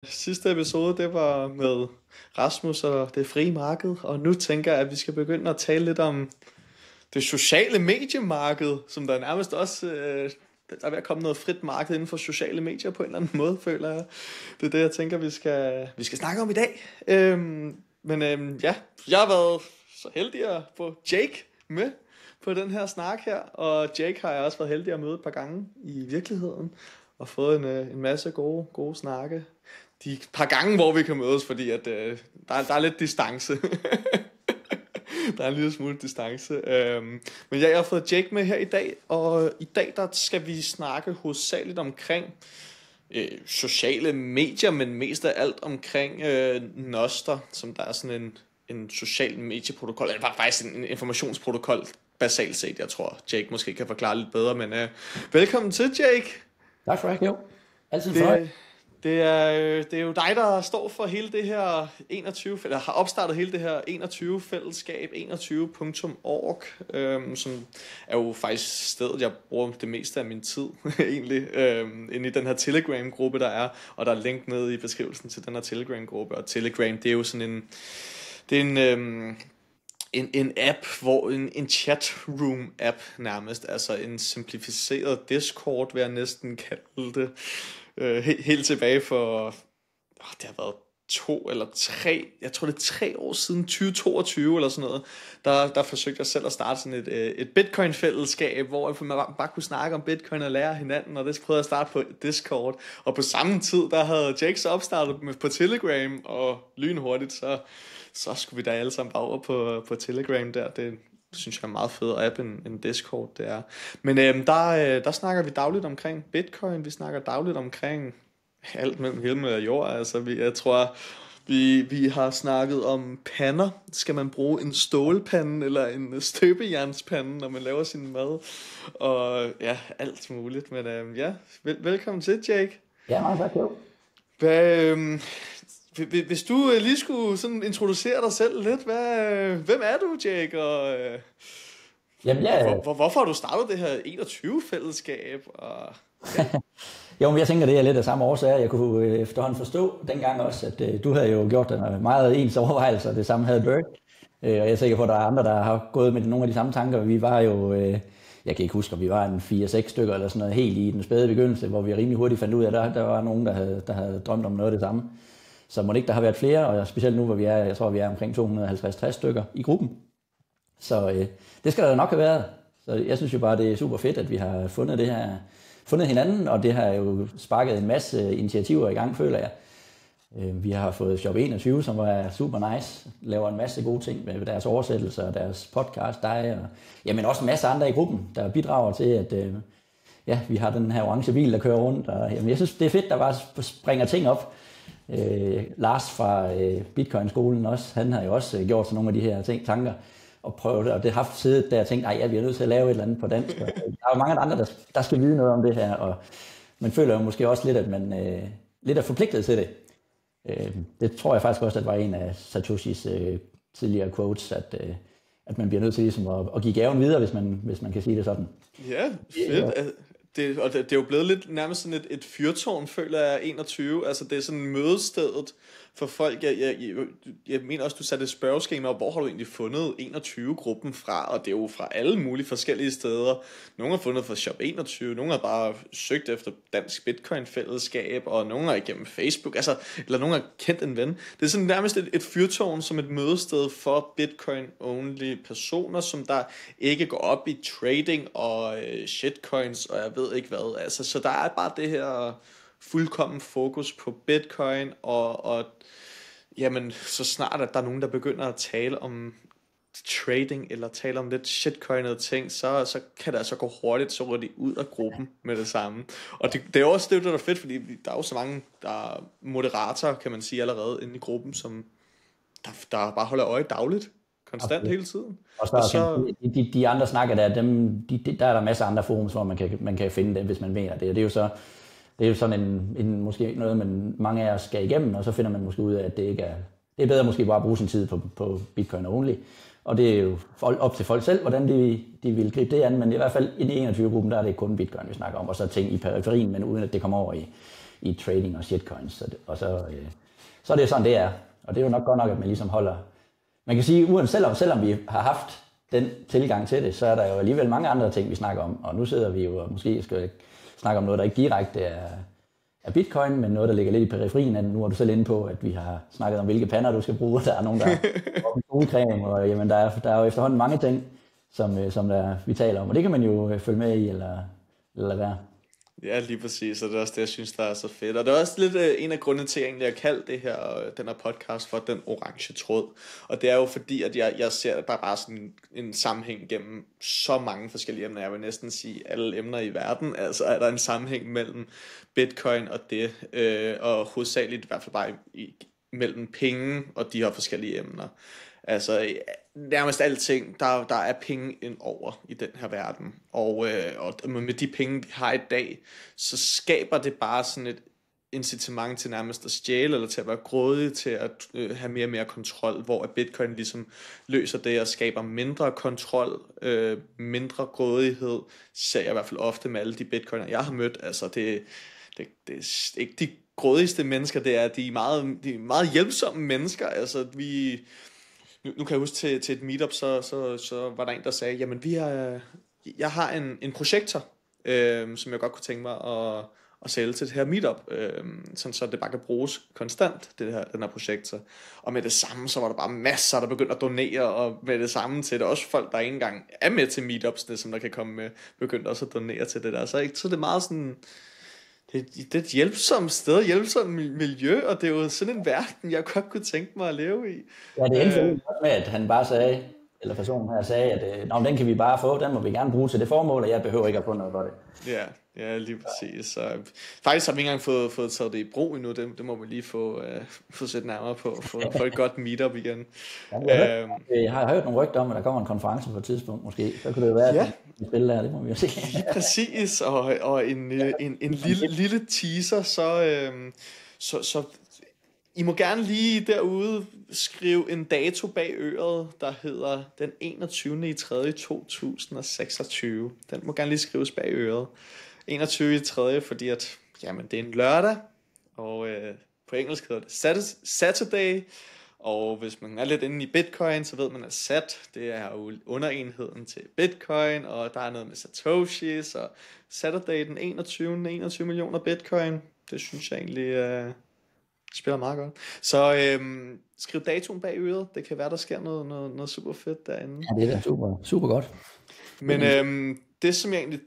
Sidste episode, det var med Rasmus og det frie marked, og nu tænker jeg, at vi skal begynde at tale lidt om det sociale mediemarked, som der nærmest også, der er ved at komme noget frit marked inden for sociale medier på en eller anden måde, føler jeg. Det er det, jeg tænker, vi skal snakke om i dag. Ja, jeg har været så heldig at få Jake med på den her snak her, og Jake har jeg også været heldig at møde et par gange i virkeligheden, og fået en masse gode snakke. De par gange, hvor vi kan mødes, fordi at, der er lidt distance. Der er en lille smule distance. Men jeg har fået Jake med her i dag, og i dag der skal vi snakke hovedsageligt omkring sociale medier, men mest af alt omkring Nostr, som der er sådan en social medieprotokol, eller faktisk en informationsprotokol, basalt set. Jeg tror, Jake måske kan forklare lidt bedre, men velkommen til, Jake. Tak for det, jo. Altid for dig. Det er jo dig, der står for hele det her 21, eller har opstartet hele det her 21-fællesskab, 21.org, som er jo faktisk stedet, jeg bruger det meste af min tid, egentlig, inde i den her Telegram-gruppe, der er, og der er link ned i beskrivelsen til den her Telegram-gruppe, og Telegram, det er jo sådan en app, hvor en chatroom app nærmest, altså en simplificeret Discord, vil jeg næsten kalde det, helt tilbage for, det har været 2 eller 3, jeg tror det er 3 år siden, 2022 eller sådan noget, der forsøgte jeg selv at starte sådan et Bitcoin-fællesskab, hvor man bare kunne snakke om Bitcoin og lære hinanden, og det prøvede jeg at starte på Discord, og på samme tid, der havde Jake så opstartet på Telegram, og lynhurtigt, så skulle vi da alle sammen bare over på Telegram der. Det synes jeg er en meget federe app end Discord, det er. Men der snakker vi dagligt omkring Bitcoin, vi snakker dagligt omkring alt mellem himmel og jord. Altså, jeg tror, vi har snakket om pander. Skal man bruge en stålpande eller en støbejernspande, når man laver sin mad? Og ja, alt muligt. Men velkommen til, Jake. Ja, meget tak, jo. Hvis du lige skulle sådan introducere dig selv lidt, hvem er du, Jake? Og Jamen, hvorfor har du startet det her 21-fællesskab? Og, ja. Jo, men jeg tænker, det er lidt af samme årsager. Jeg kunne efterhånden forstå dengang også, at du havde jo gjort det meget ens overvejelser, det samme havde Bert. Og jeg er sikker på, at der er andre, der har gået med nogle af de samme tanker. Vi var jo, jeg kan ikke huske, om vi var en 4-6 stykker eller sådan noget, helt i den spæde begyndelse, hvor vi rimelig hurtigt fandt ud af, at der var nogen, der havde drømt om noget af det samme. Så må det ikke, der har været flere, og specielt nu, hvor vi er, jeg tror, vi er omkring 250-60 stykker i gruppen. Så det skal der nok have været. Så jeg synes jo bare, det er super fedt, at vi har fundet hinanden, og det har jo sparket en masse initiativer i gang, føler jeg. Vi har fået Shop 21, som var super nice, laver en masse gode ting med deres oversættelser og deres podcast, men også en masse andre i gruppen, der bidrager til, at vi har den her orange bil, der kører rundt. Og, jeg synes, det er fedt, der bare springer ting op. Lars fra Bitcoin-skolen også, han har jo også gjort sådan nogle af de her tanker og prøvet, og det har haft siddet der og tænkt, vi er nødt til at lave et eller andet på dansk. Og der er jo mange andre, der skal vide noget om det her, og man føler jo måske også lidt, at man lidt er forpligtet til det. Det tror jeg faktisk også, at var en af Satoshis tidligere quotes, at man bliver nødt til ligesom at give gaven videre, hvis man kan sige det sådan. Ja, fedt. Det er jo blevet lidt nærmest sådan et fyrtårn, føler jeg, 21. Altså det er sådan mødestedet for folk. Jeg mener også, du satte et spørgeskema op, hvor har du egentlig fundet 21-gruppen fra? Og det er jo fra alle mulige forskellige steder. Nogle har fundet fra Shop 21, nogle har bare søgt efter Dansk Bitcoin-fællesskab, og nogle har igennem Facebook, eller nogle har kendt en ven. Det er sådan nærmest et fyrtårn som et mødested for Bitcoin-only personer, som der ikke går op i trading og shitcoins, og jeg ved ikke hvad. Altså, så der er bare det her fuldkommen fokus på Bitcoin, og jamen, så snart at der er nogen, der begynder at tale om trading, eller tale om lidt shitcoinede ting, så kan det altså gå hurtigt, så ryger de ud af gruppen med det samme. Og det er også det, der er fedt, fordi der er jo så mange, der er moderatorer, kan man sige, allerede inde i gruppen, som der bare holder øje dagligt, konstant hele tiden. Og så de andre snakker der, der er der masser af andre forums, hvor man kan finde dem, hvis man mener det. Og det er jo sådan en måske noget, mange af os skal igennem, og så finder man måske ud af, at det ikke er. Det er bedre måske bare at bruge sin tid på Bitcoin only. Og det er jo op til folk selv, hvordan de vil gribe det an, men i hvert fald i 21-gruppen, der er det kun Bitcoin, vi snakker om, og så ting i periferien, men uden at det kommer over i trading og shitcoins. Og så er det jo sådan, det er. Og det er jo nok godt nok, at man ligesom holder... Man kan sige, selvom vi har haft den tilgang til det, så er der jo alligevel mange andre ting, vi snakker om. Og nu sidder vi jo og måske skal snakke om noget, der ikke direkte er bitcoin, men noget, der ligger lidt i periferien. Nu er du selv inde på, at vi har snakket om, hvilke pander du skal bruge. Der er nogen, der er solcreme, og jamen, der er jo efterhånden mange ting, som vi taler om. Og det kan man jo følge med i, eller lade være. Ja, lige præcis, og det er også det, jeg synes, der er så fedt. Og det er også lidt en af grundene til, egentlig, at jeg kalder den her podcast for Den Orange Tråd. Og det er jo fordi, at jeg ser, at der er bare sådan en sammenhæng gennem så mange forskellige emner. Jeg vil næsten sige alle emner i verden. Altså er der en sammenhæng mellem Bitcoin og det, og hovedsageligt i hvert fald bare mellem penge og de her forskellige emner. Altså nærmest alting, der er penge ind over i den her verden. Og med de penge, vi har i dag, så skaber det bare sådan et incitament til nærmest at stjæle, eller til at være grådig, til at have mere og mere kontrol, hvor at Bitcoin ligesom løser det og skaber mindre kontrol, mindre grådighed, ser jeg i hvert fald ofte med alle de bitcoiner, jeg har mødt. Altså det er ikke de grådigste mennesker, de er meget hjælpsomme mennesker. Altså nu kan jeg huske til et meetup, så var der en, der sagde, jamen jeg har en projektor, som jeg godt kunne tænke mig at sælge til det her meetup, sådan så det bare kan bruges konstant, den her projektor. Og med det samme, så var der bare masser, der begyndte at donere, og med det samme til det også folk, der ikke engang er med til meetupsene, som der kan komme med, begyndte også at donere til det der. Så det er meget sådan... Det er et hjælpsomt sted, hjælpsomt miljø, og det er jo sådan en verden, jeg godt kunne tænke mig at leve i. Ja, det endte med, at han bare sagde, eller personen her sagde, at den kan vi bare få, den må vi gerne bruge til det formål, og jeg behøver ikke at få noget for det. Ja, lige præcis. Så, faktisk har vi ikke engang fået taget det i brug endnu, det må vi lige få set nærmere på, få et godt meetup igen. Jeg har hørt nogle rygter om, at der kommer en konference på et tidspunkt måske, så kunne det jo være, at vi spiller der, det må vi jo se. Præcis, og en lille teaser, så I må gerne lige derude skrive en dato bag øret, der hedder den 21.3.2026. Den må gerne lige skrives bag øret. 21.3, fordi at, jamen, det er en lørdag, og på engelsk hedder det Saturday, og hvis man er lidt inde i Bitcoin, så ved man, at SAT, det er jo underenheden til Bitcoin, og der er noget med Satoshis, og Saturday den 21 millioner Bitcoin, det synes jeg egentlig spiller meget godt. Så skriv datoen bag øret, det kan være, der sker noget super fedt derinde. Ja, det er super, super godt. Men det, som jeg egentlig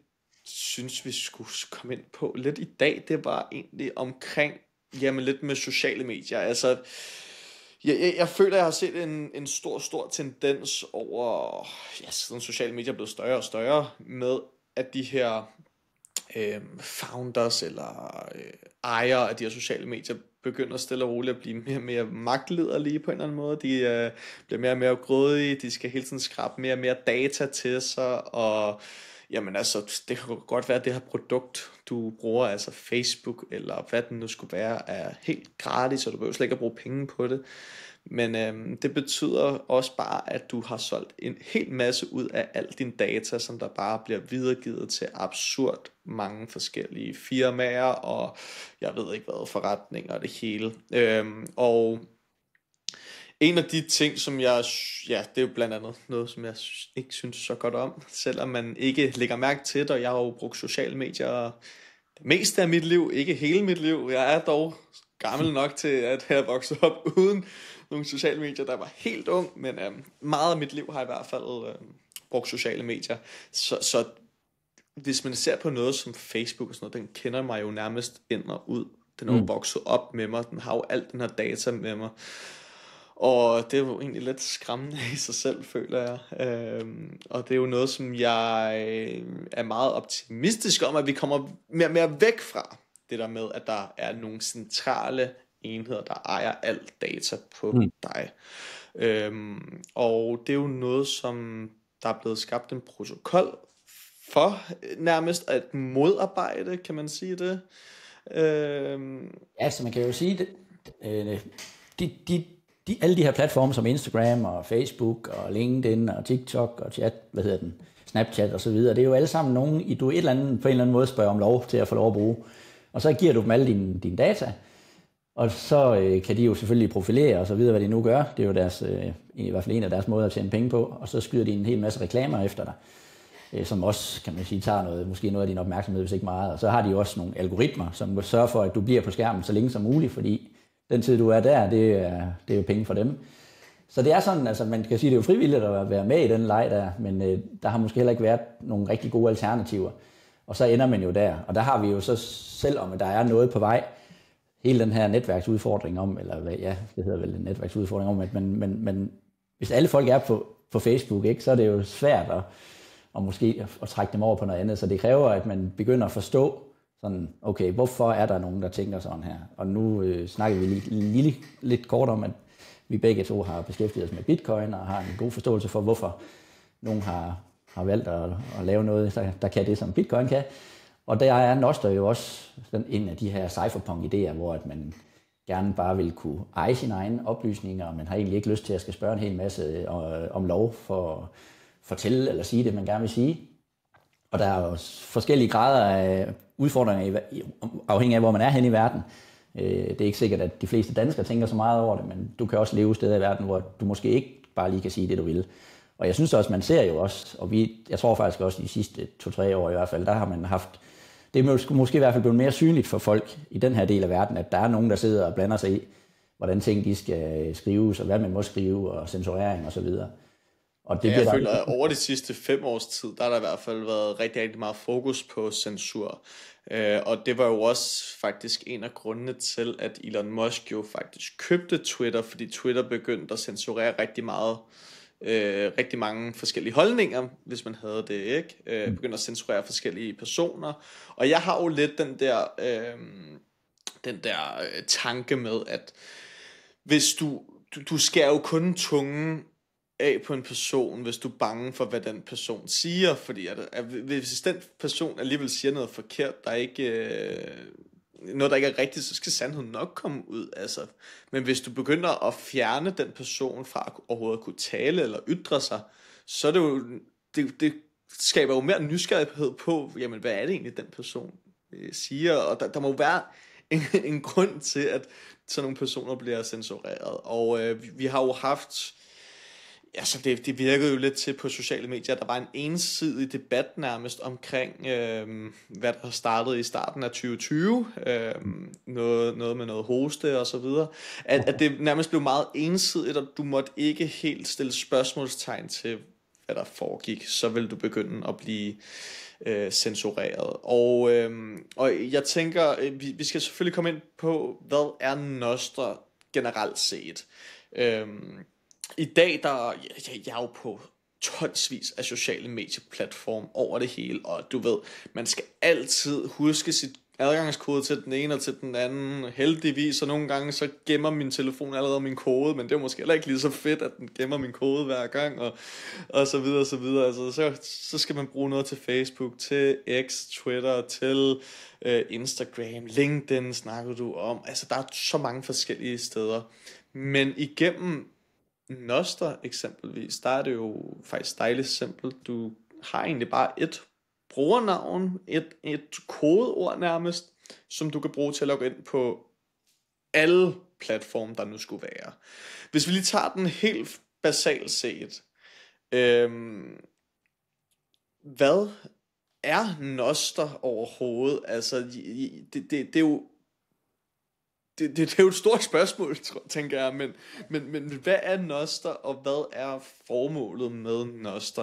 synes, vi skulle komme ind på lidt i dag, det var egentlig omkring, jamen lidt med sociale medier. Altså, jeg føler, jeg har set en stor tendens over, siden sociale medier er blevet større og større, med at de her founders eller ejere af de her sociale medier begynder stille og roligt at blive mere og mere magtlederlige på en eller anden måde. De bliver mere og mere grådige, de skal hele tiden skrabe mere og mere data til sig, og jamen altså, det kan godt være, at det her produkt, du bruger, altså Facebook, eller hvad den nu skulle være, er helt gratis, og du behøver slet ikke at bruge penge på det. Men det betyder også bare, at du har solgt en hel masse ud af al din data, som der bare bliver videregivet til absurd mange forskellige firmaer, og jeg ved ikke hvad, forretninger og det hele. Og en af de ting, som det er jo blandt andet noget, som jeg ikke synes så godt om, selvom man ikke lægger mærke til det, og jeg har jo brugt sociale medier det meste af mit liv, ikke hele mit liv. Jeg er dog gammel nok til at have vokset op uden nogle sociale medier, der var helt ung, men meget af mit liv har jeg i hvert fald brugt sociale medier. Så hvis man ser på noget som Facebook og sådan noget, den kender mig jo nærmest ind og ud. Den er jo vokset op med mig, den har jo alt den her data med mig. Og det er jo egentlig lidt skræmmende i sig selv, føler jeg. Og det er jo noget, som jeg er meget optimistisk om, at vi kommer mere og mere væk fra. Det der med, at der er nogle centrale enheder, der ejer alt data på dig. Og det er jo noget, som der er blevet skabt en protokol for, nærmest at modarbejde, kan man sige det. Ja, så man kan jo sige, alle de her platforme som Instagram og Facebook og LinkedIn og TikTok og Snapchat og så videre, det er jo alle sammen nogen, du på en eller anden måde spørger om lov til at få lov at bruge. Og så giver du dem alle dine data, og så kan de jo selvfølgelig profilere og så videre, hvad de nu gør. Det er jo deres, i hvert fald en af deres måder at tjene penge på, og så skyder de en hel masse reklamer efter dig, som også, kan man sige, tager måske noget af din opmærksomhed, hvis ikke meget. Og så har de jo også nogle algoritmer, som sørger for, at du bliver på skærmen så længe som muligt, fordi den tid, du er der, det er jo penge for dem. Så det er sådan, altså man kan sige, det er jo frivilligt at være med i den leg der, men der har måske heller ikke været nogle rigtig gode alternativer. Og så ender man jo der, og der har vi jo så, selvom der er noget på vej, hele den her netværksudfordring om, eller hvad, ja, det hedder vel en netværksudfordring om, at man hvis alle folk er på Facebook, ikke, så er det jo svært at måske at trække dem over på noget andet, så det kræver, at man begynder at forstå, sådan, okay, hvorfor er der nogen, der tænker sådan her? Og nu snakker vi lidt kort om, at vi begge to har beskæftiget os med Bitcoin, og har en god forståelse for, hvorfor nogen har valgt at lave noget, der kan det, som Bitcoin kan. Og der er Nostr jo også en af de her cypherpunk-idéer, hvor at man gerne bare vil kunne eje sine egne oplysninger, og man har egentlig ikke lyst til at skal spørge en hel masse om lov for at fortælle eller sige det, man gerne vil sige. Og der er jo forskellige grader af udfordringer, afhængig af, hvor man er henne i verden. Det er ikke sikkert, at de fleste danskere tænker så meget over det, men du kan også leve steder i verden, hvor du måske ikke bare lige kan sige det, du vil. Og jeg synes også, man ser jo også, og jeg tror faktisk også de sidste 2-3 år i hvert fald, der har man haft, det er måske i hvert fald blevet mere synligt for folk i den her del af verden, at der er nogen, der sidder og blander sig i, hvordan ting de skal skrives, og hvad man må skrive, og censurering og så videre. Og det jeg føler, at over de sidste 5 års tid, der har der i hvert fald været rigtig, rigtig meget fokus på censur. Og det var jo også faktisk en af grundene til, at Elon Musk jo faktisk købte Twitter, fordi Twitter begyndte at censurere rigtig mange forskellige holdninger, hvis man havde det, ikke? Begyndte at censurere forskellige personer. Og jeg har jo lidt den der tanke med, at hvis du skærer jo kun tungen af på en person, hvis du er bange for, hvad den person siger, fordi hvis den person alligevel siger noget forkert, der er ikke noget, der ikke er rigtigt, så skal sandheden nok komme ud, altså. Men hvis du begynder at fjerne den person fra overhovedet at kunne tale eller ytre sig, så er det jo, det skaber jo mere nysgerrighed på, jamen, hvad er det egentlig, den person siger, og der må være en grund til, at sådan nogle personer bliver censureret, og vi har jo haft, altså det virkede jo lidt til på sociale medier, der var en ensidig debat nærmest omkring, hvad der startede i starten af 2020, noget med noget hoste og så videre, at det nærmest blev meget ensidigt, og du måtte ikke helt stille spørgsmålstegn til, hvad der foregik, så vil du begynde at blive censureret. Og jeg tænker, vi skal selvfølgelig komme ind på, hvad er Nostr generelt set. I dag, jeg er jo på tonsvis af sociale medieplatforme over det hele, og du ved, man skal altid huske sit adgangskode til den ene og til den anden, heldigvis, og nogle gange så gemmer min telefon allerede min kode, men det er måske heller ikke lige så fedt, at den gemmer min kode hver gang, og så videre, og så videre. Altså, så skal man bruge noget til Facebook, til X, Twitter, til Instagram, LinkedIn snakker du om, altså der er så mange forskellige steder, men igennem Nostr eksempelvis, der er det jo faktisk dejligt simpelt. Du har egentlig bare et brugernavn, et kodeord nærmest, som du kan bruge til at logge ind på alle platforme, der nu skulle være. Hvis vi lige tager den helt basalt set, hvad er Nostr overhovedet? Altså, det er jo det er jo et stort spørgsmål, tænker jeg, men hvad er Nostr, og hvad er formålet med Nostr?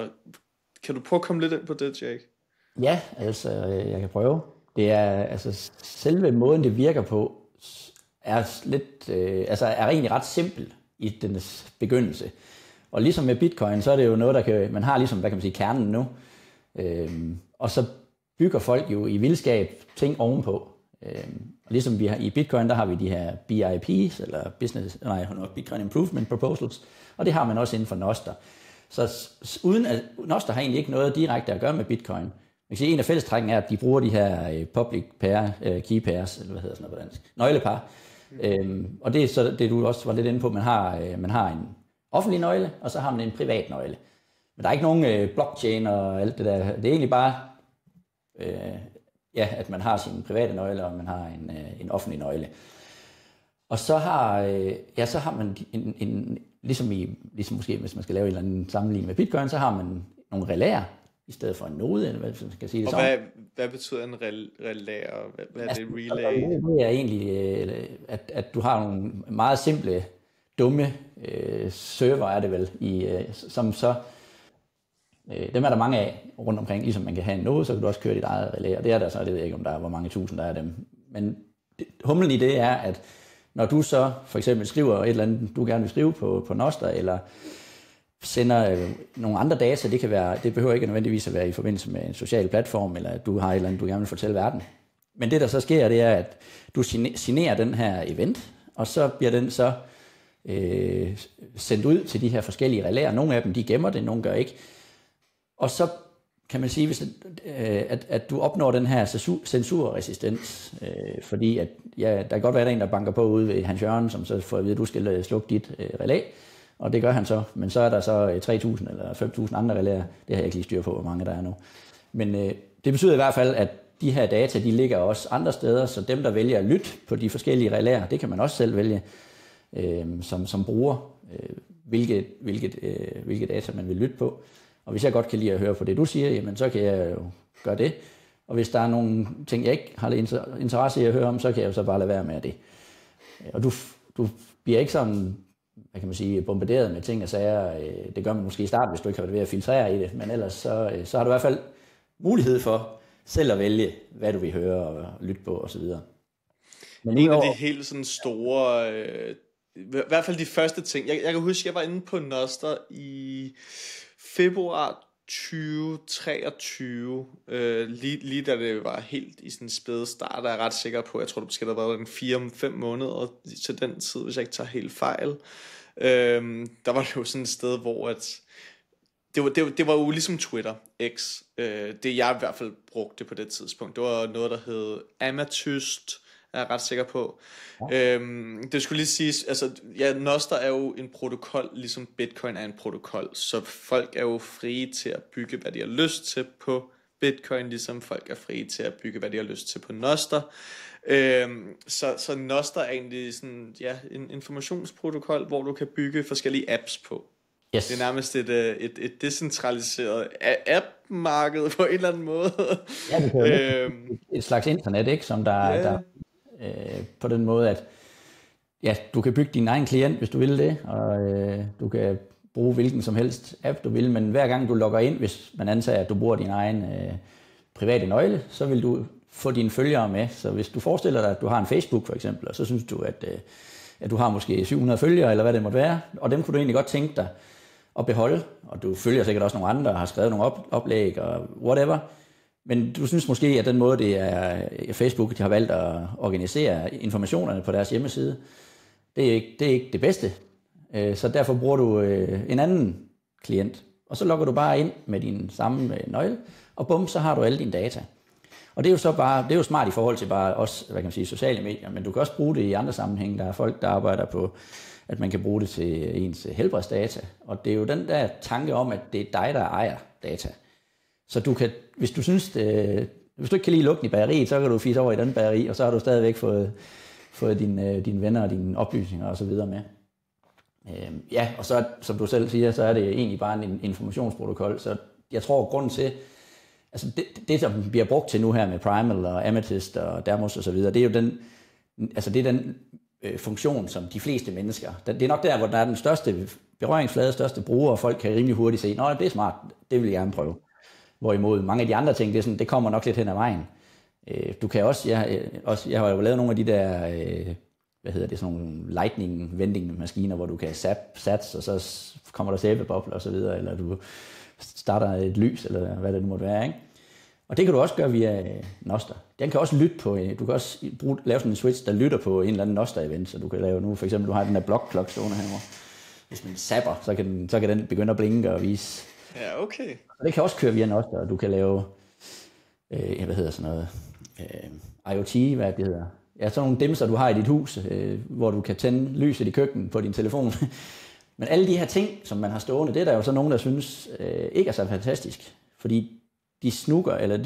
Kan du prøve at komme lidt ind på det, Jake? Ja, altså, jeg kan prøve. Det er, altså, selve måden, det virker på, er lidt, er egentlig ret simpel i dens begyndelse. Og ligesom med Bitcoin, så er det jo noget, man har ligesom, hvad kan man sige, kernen nu. Og så bygger folk jo i vildskab ting ovenpå. Og ligesom vi har i Bitcoin, der har vi de her BIPs, eller Bitcoin Improvement Proposals, og det har man også inden for Nostr. Så uden at Nostr har egentlig ikke noget direkte at gøre med Bitcoin. Man kan sige, en af fællestrækken er, at de bruger de her public pair, key pairs, eller hvad hedder sådan noget på dansk, nøglepar. Og det er så det, du også var lidt inde på, man har en offentlig nøgle, og så har man en privat nøgle. Men der er ikke nogen blockchain og alt det der. Det er egentlig bare ja, at man har sine private nøgler, og man har en offentlig nøgle. Og så har man ligesom måske, hvis man skal lave en eller anden sammenligning med Bitcoin, så har man nogle relæer, i stedet for en node, eller hvad man skal sige det sådan. Og hvad betyder en relæ, og hvad er det, relay? Det er egentlig, at du har nogle meget simple, dumme server, er det vel, som så, dem er der mange af rundt omkring, ligesom man kan have en node, så kan du også køre dit eget relæ, og det er der så, det ved jeg ikke, om der er, hvor mange tusind der er dem. Men humlen i det er, at når du så for eksempel skriver et eller andet, du gerne vil skrive på Nostr, eller sender nogle andre data, det behøver ikke nødvendigvis at være i forbindelse med en social platform, eller at du har et eller andet, du gerne vil fortælle verden. Men det, der så sker, det er, at du signerer den her event, og så bliver den så sendt ud til de her forskellige relæer. Nogle af dem, de gemmer det, nogle gør ikke. Og så kan man sige, at du opnår den her censurresistens, fordi at, ja, der kan godt være, der er en, der banker på ude ved Hans Jørgen, som så får at vide, at du skal slukke dit relæ, og det gør han så, men så er der så 3.000 eller 5.000 andre relæer, det har jeg ikke lige styr på, hvor mange der er nu. Men det betyder i hvert fald, at de her data, de ligger også andre steder, så dem, der vælger at lytte på de forskellige relæer, det kan man også selv vælge som bruger, hvilke data man vil lytte på. Og hvis jeg godt kan lide at høre på det, du siger, jamen så kan jeg jo gøre det. Og hvis der er nogle ting, jeg ikke har interesse i at høre om, så kan jeg jo så bare lade være med det. Og du bliver ikke sådan, hvad kan man sige, bombarderet med ting og sager. Det gør man måske i starten, hvis du ikke har været ved at filtrere i det. Men ellers så har du i hvert fald mulighed for selv at vælge, hvad du vil høre og lytte på osv. Men en af de helt sådan store, i hvert fald de første ting, jeg kan huske, jeg var inde på Nostr i februar 2023, lige da det var helt i sådan en spæde start, er jeg ret sikker på, jeg tror det måske der var 4-5 måneder til den tid, hvis jeg ikke tager helt fejl. Der var det jo sådan et sted, hvor at det var jo ligesom Twitter, X, det jeg i hvert fald brugte på det tidspunkt, det var noget, der hed Amethyst, er jeg ret sikker på. Ja. Det skulle lige siges, altså ja, Nostr er jo en protokol, ligesom Bitcoin er en protokol, så folk er jo frie til at bygge, hvad de har lyst til på Bitcoin, ligesom folk er frie til at bygge, hvad de har lyst til på Nostr. Så Nostr er egentlig sådan, ja, en informationsprotokol, hvor du kan bygge forskellige apps på. Yes. Det er nærmest et decentraliseret app-marked på en eller anden måde. Ja, det er et slags internet, ikke? Som der på den måde, at ja, du kan bygge din egen klient, hvis du vil det, og du kan bruge hvilken som helst app, du vil, men hver gang du logger ind, hvis man antager, at du bruger din egen private nøgle, så vil du få dine følgere med. Så hvis du forestiller dig, at du har en Facebook for eksempel, og så synes du, at du har måske 700 følgere, eller hvad det måtte være, og dem kunne du egentlig godt tænke dig at beholde, og du følger sikkert også nogle andre, og har skrevet nogle oplæg og whatever, men du synes måske, at den måde, det er Facebook, de har valgt at organisere informationerne på deres hjemmeside, det er ikke det bedste. Så derfor bruger du en anden klient, og så logger du bare ind med din samme nøgle, og bum, så har du alle dine data. Og det er jo så bare, det er jo smart i forhold til bare også, hvad kan man sige, sociale medier, men du kan også bruge det i andre sammenhænge. Der er folk, der arbejder på, at man kan bruge det til ens helbredsdata, og det er jo den der tanke om, at det er dig, der ejer data. Så du kan, hvis du synes, hvis du ikke kan lide lugten i bageriet, så kan du fise over i den bageri, og så har du stadigvæk fået dine venner og dine oplysninger og så videre med. Ja, og så, som du selv siger, så er det egentlig bare en informationsprotokol, så jeg tror, grunden til, altså det som bliver brugt til nu her med Primal og Amethyst og Dermos og så videre, det er jo den funktion, som de fleste mennesker, det er nok der, hvor der er den største berøringsflade, største bruger, og folk kan rimelig hurtigt se, nå, det er smart, det vil jeg gerne prøve. Hvorimod mange af de andre ting, det kommer nok lidt hen ad vejen. Du kan også, jeg har jo lavet nogle af de der, hvad hedder det, sådan nogle lightning vending maskiner, hvor du kan sats, og så kommer der sæbebobler og så videre, eller du starter et lys, eller hvad det nu måtte være, ikke? Og det kan du også gøre via Nostr. Den kan også lytte på, du kan også lave sådan en switch, der lytter på en eller anden Nostr-event, så du kan lave nu, for eksempel, du har den der block-clock stående herovre. Hvis man zapper, så kan den begynde at blinke og vise. Ja, okay. Og det kan også køre via Nostr, og du kan lave, hvad hedder sådan noget, IoT, hvad det hedder. Ja, sådan nogle dimser, du har i dit hus, hvor du kan tænde lyset i køkkenet på din telefon. Men alle de her ting, som man har stående, det er der jo så nogen, der synes ikke er så fantastisk. Fordi de snukker, eller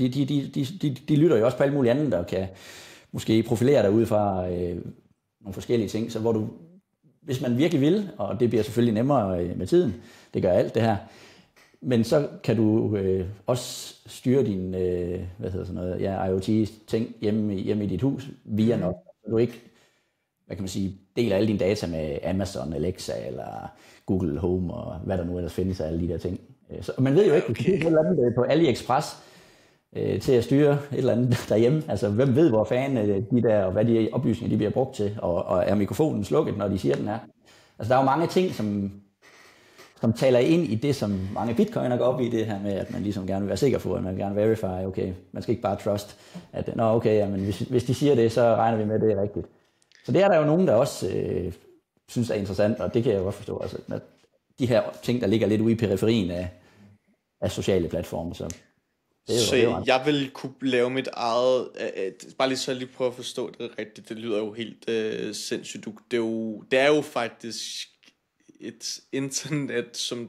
de lytter jo også på alle mulige andre, der kan måske profilere dig ud fra nogle forskellige ting, så hvor du, hvis man virkelig vil, og det bliver selvfølgelig nemmere med tiden, det gør alt det her, men så kan du også styre din IoT-ting hjemme i dit hus via noget, så du ikke, hvad kan man sige, deler alle dine data med Amazon, Alexa eller Google Home og hvad der nu ellers findes af alle de der ting. Så man ved jo ikke, okay. Et eller andet på AliExpress til at styre et eller andet derhjemme. Altså, hvem ved, hvor fanden de der, og hvad de oplysninger de bliver brugt til, og er mikrofonen slukket, når de siger den her. Altså, der er jo mange ting, som taler ind i det, som mange bitcoiner går op i, det her med, at man ligesom gerne vil være sikker på, at man gerne verify, okay, man skal ikke bare trust, at okay, jamen, hvis de siger det, så regner vi med, at det er rigtigt. Så det er der jo nogen, der også synes er interessant, og det kan jeg jo godt forstå. Altså, de her ting, der ligger lidt ude i periferien af sociale platforme. Så jeg vil kunne lave mit eget, bare lige så jeg lige prøve at forstå det rigtigt, det lyder jo helt sindssygt. Det er jo faktisk et internet, som,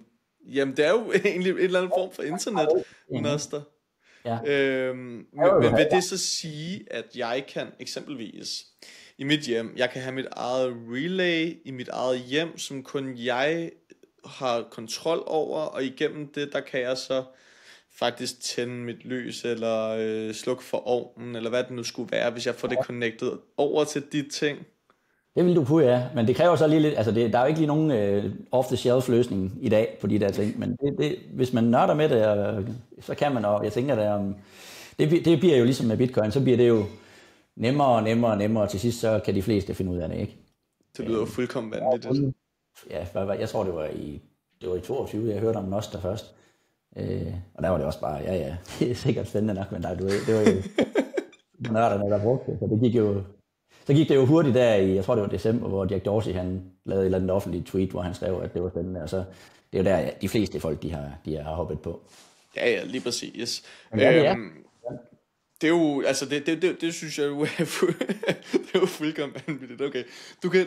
jamen det er jo egentlig et eller andet form for internet, Noster. Ja. Men vil det så sige, at jeg kan eksempelvis i mit hjem, jeg kan have mit eget relay i mit eget hjem, som kun jeg har kontrol over, og igennem det, der kan jeg så faktisk tænde mit lys, eller slukke for ovnen, eller hvad det nu skulle være, hvis jeg får det connected over til de ting. Det vil du kunne, ja. Men det kræver så lige lidt, altså der er jo ikke lige nogen off-the-shelf løsning i dag på de der ting, men hvis man nørder med det, så kan man, og jeg tænker, det bliver jo ligesom med Bitcoin, så bliver det jo nemmere, og til sidst så kan de fleste finde ud af det, ikke? Det lyder jo fuldkommen vanvittigt. Ja, jeg tror det var i 22, jeg hørte om Noster først. Og der var det også bare, ja, det er sikkert spændende nok, men det var jo nørderne, der brugte det, så gik det jo hurtigt der i, jeg tror det var december, hvor Jack Dorsey, han lavede et eller andet offentligt tweet, hvor han skrev, at det var spændende, og så det er jo der, de fleste folk, de har hoppet på. Ja, lige præcis. Ja. Det er jo, altså det synes jeg jo det er jo fuldkommen vanvittigt. Okay.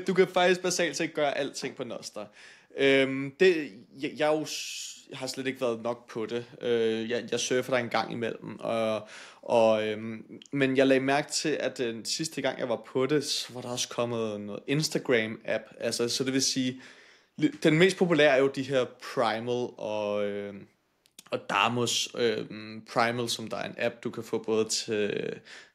Du kan faktisk basalt set gøre alting på Noster. Jeg har slet ikke været nok på det. Jeg surfer der en gang imellem, men jeg lagde mærke til, at den sidste gang jeg var på det, så var der også kommet noget Instagram-app. Altså, så det vil sige, den mest populære er jo de her Primal og Damos. Primal, som der er en app, du kan få både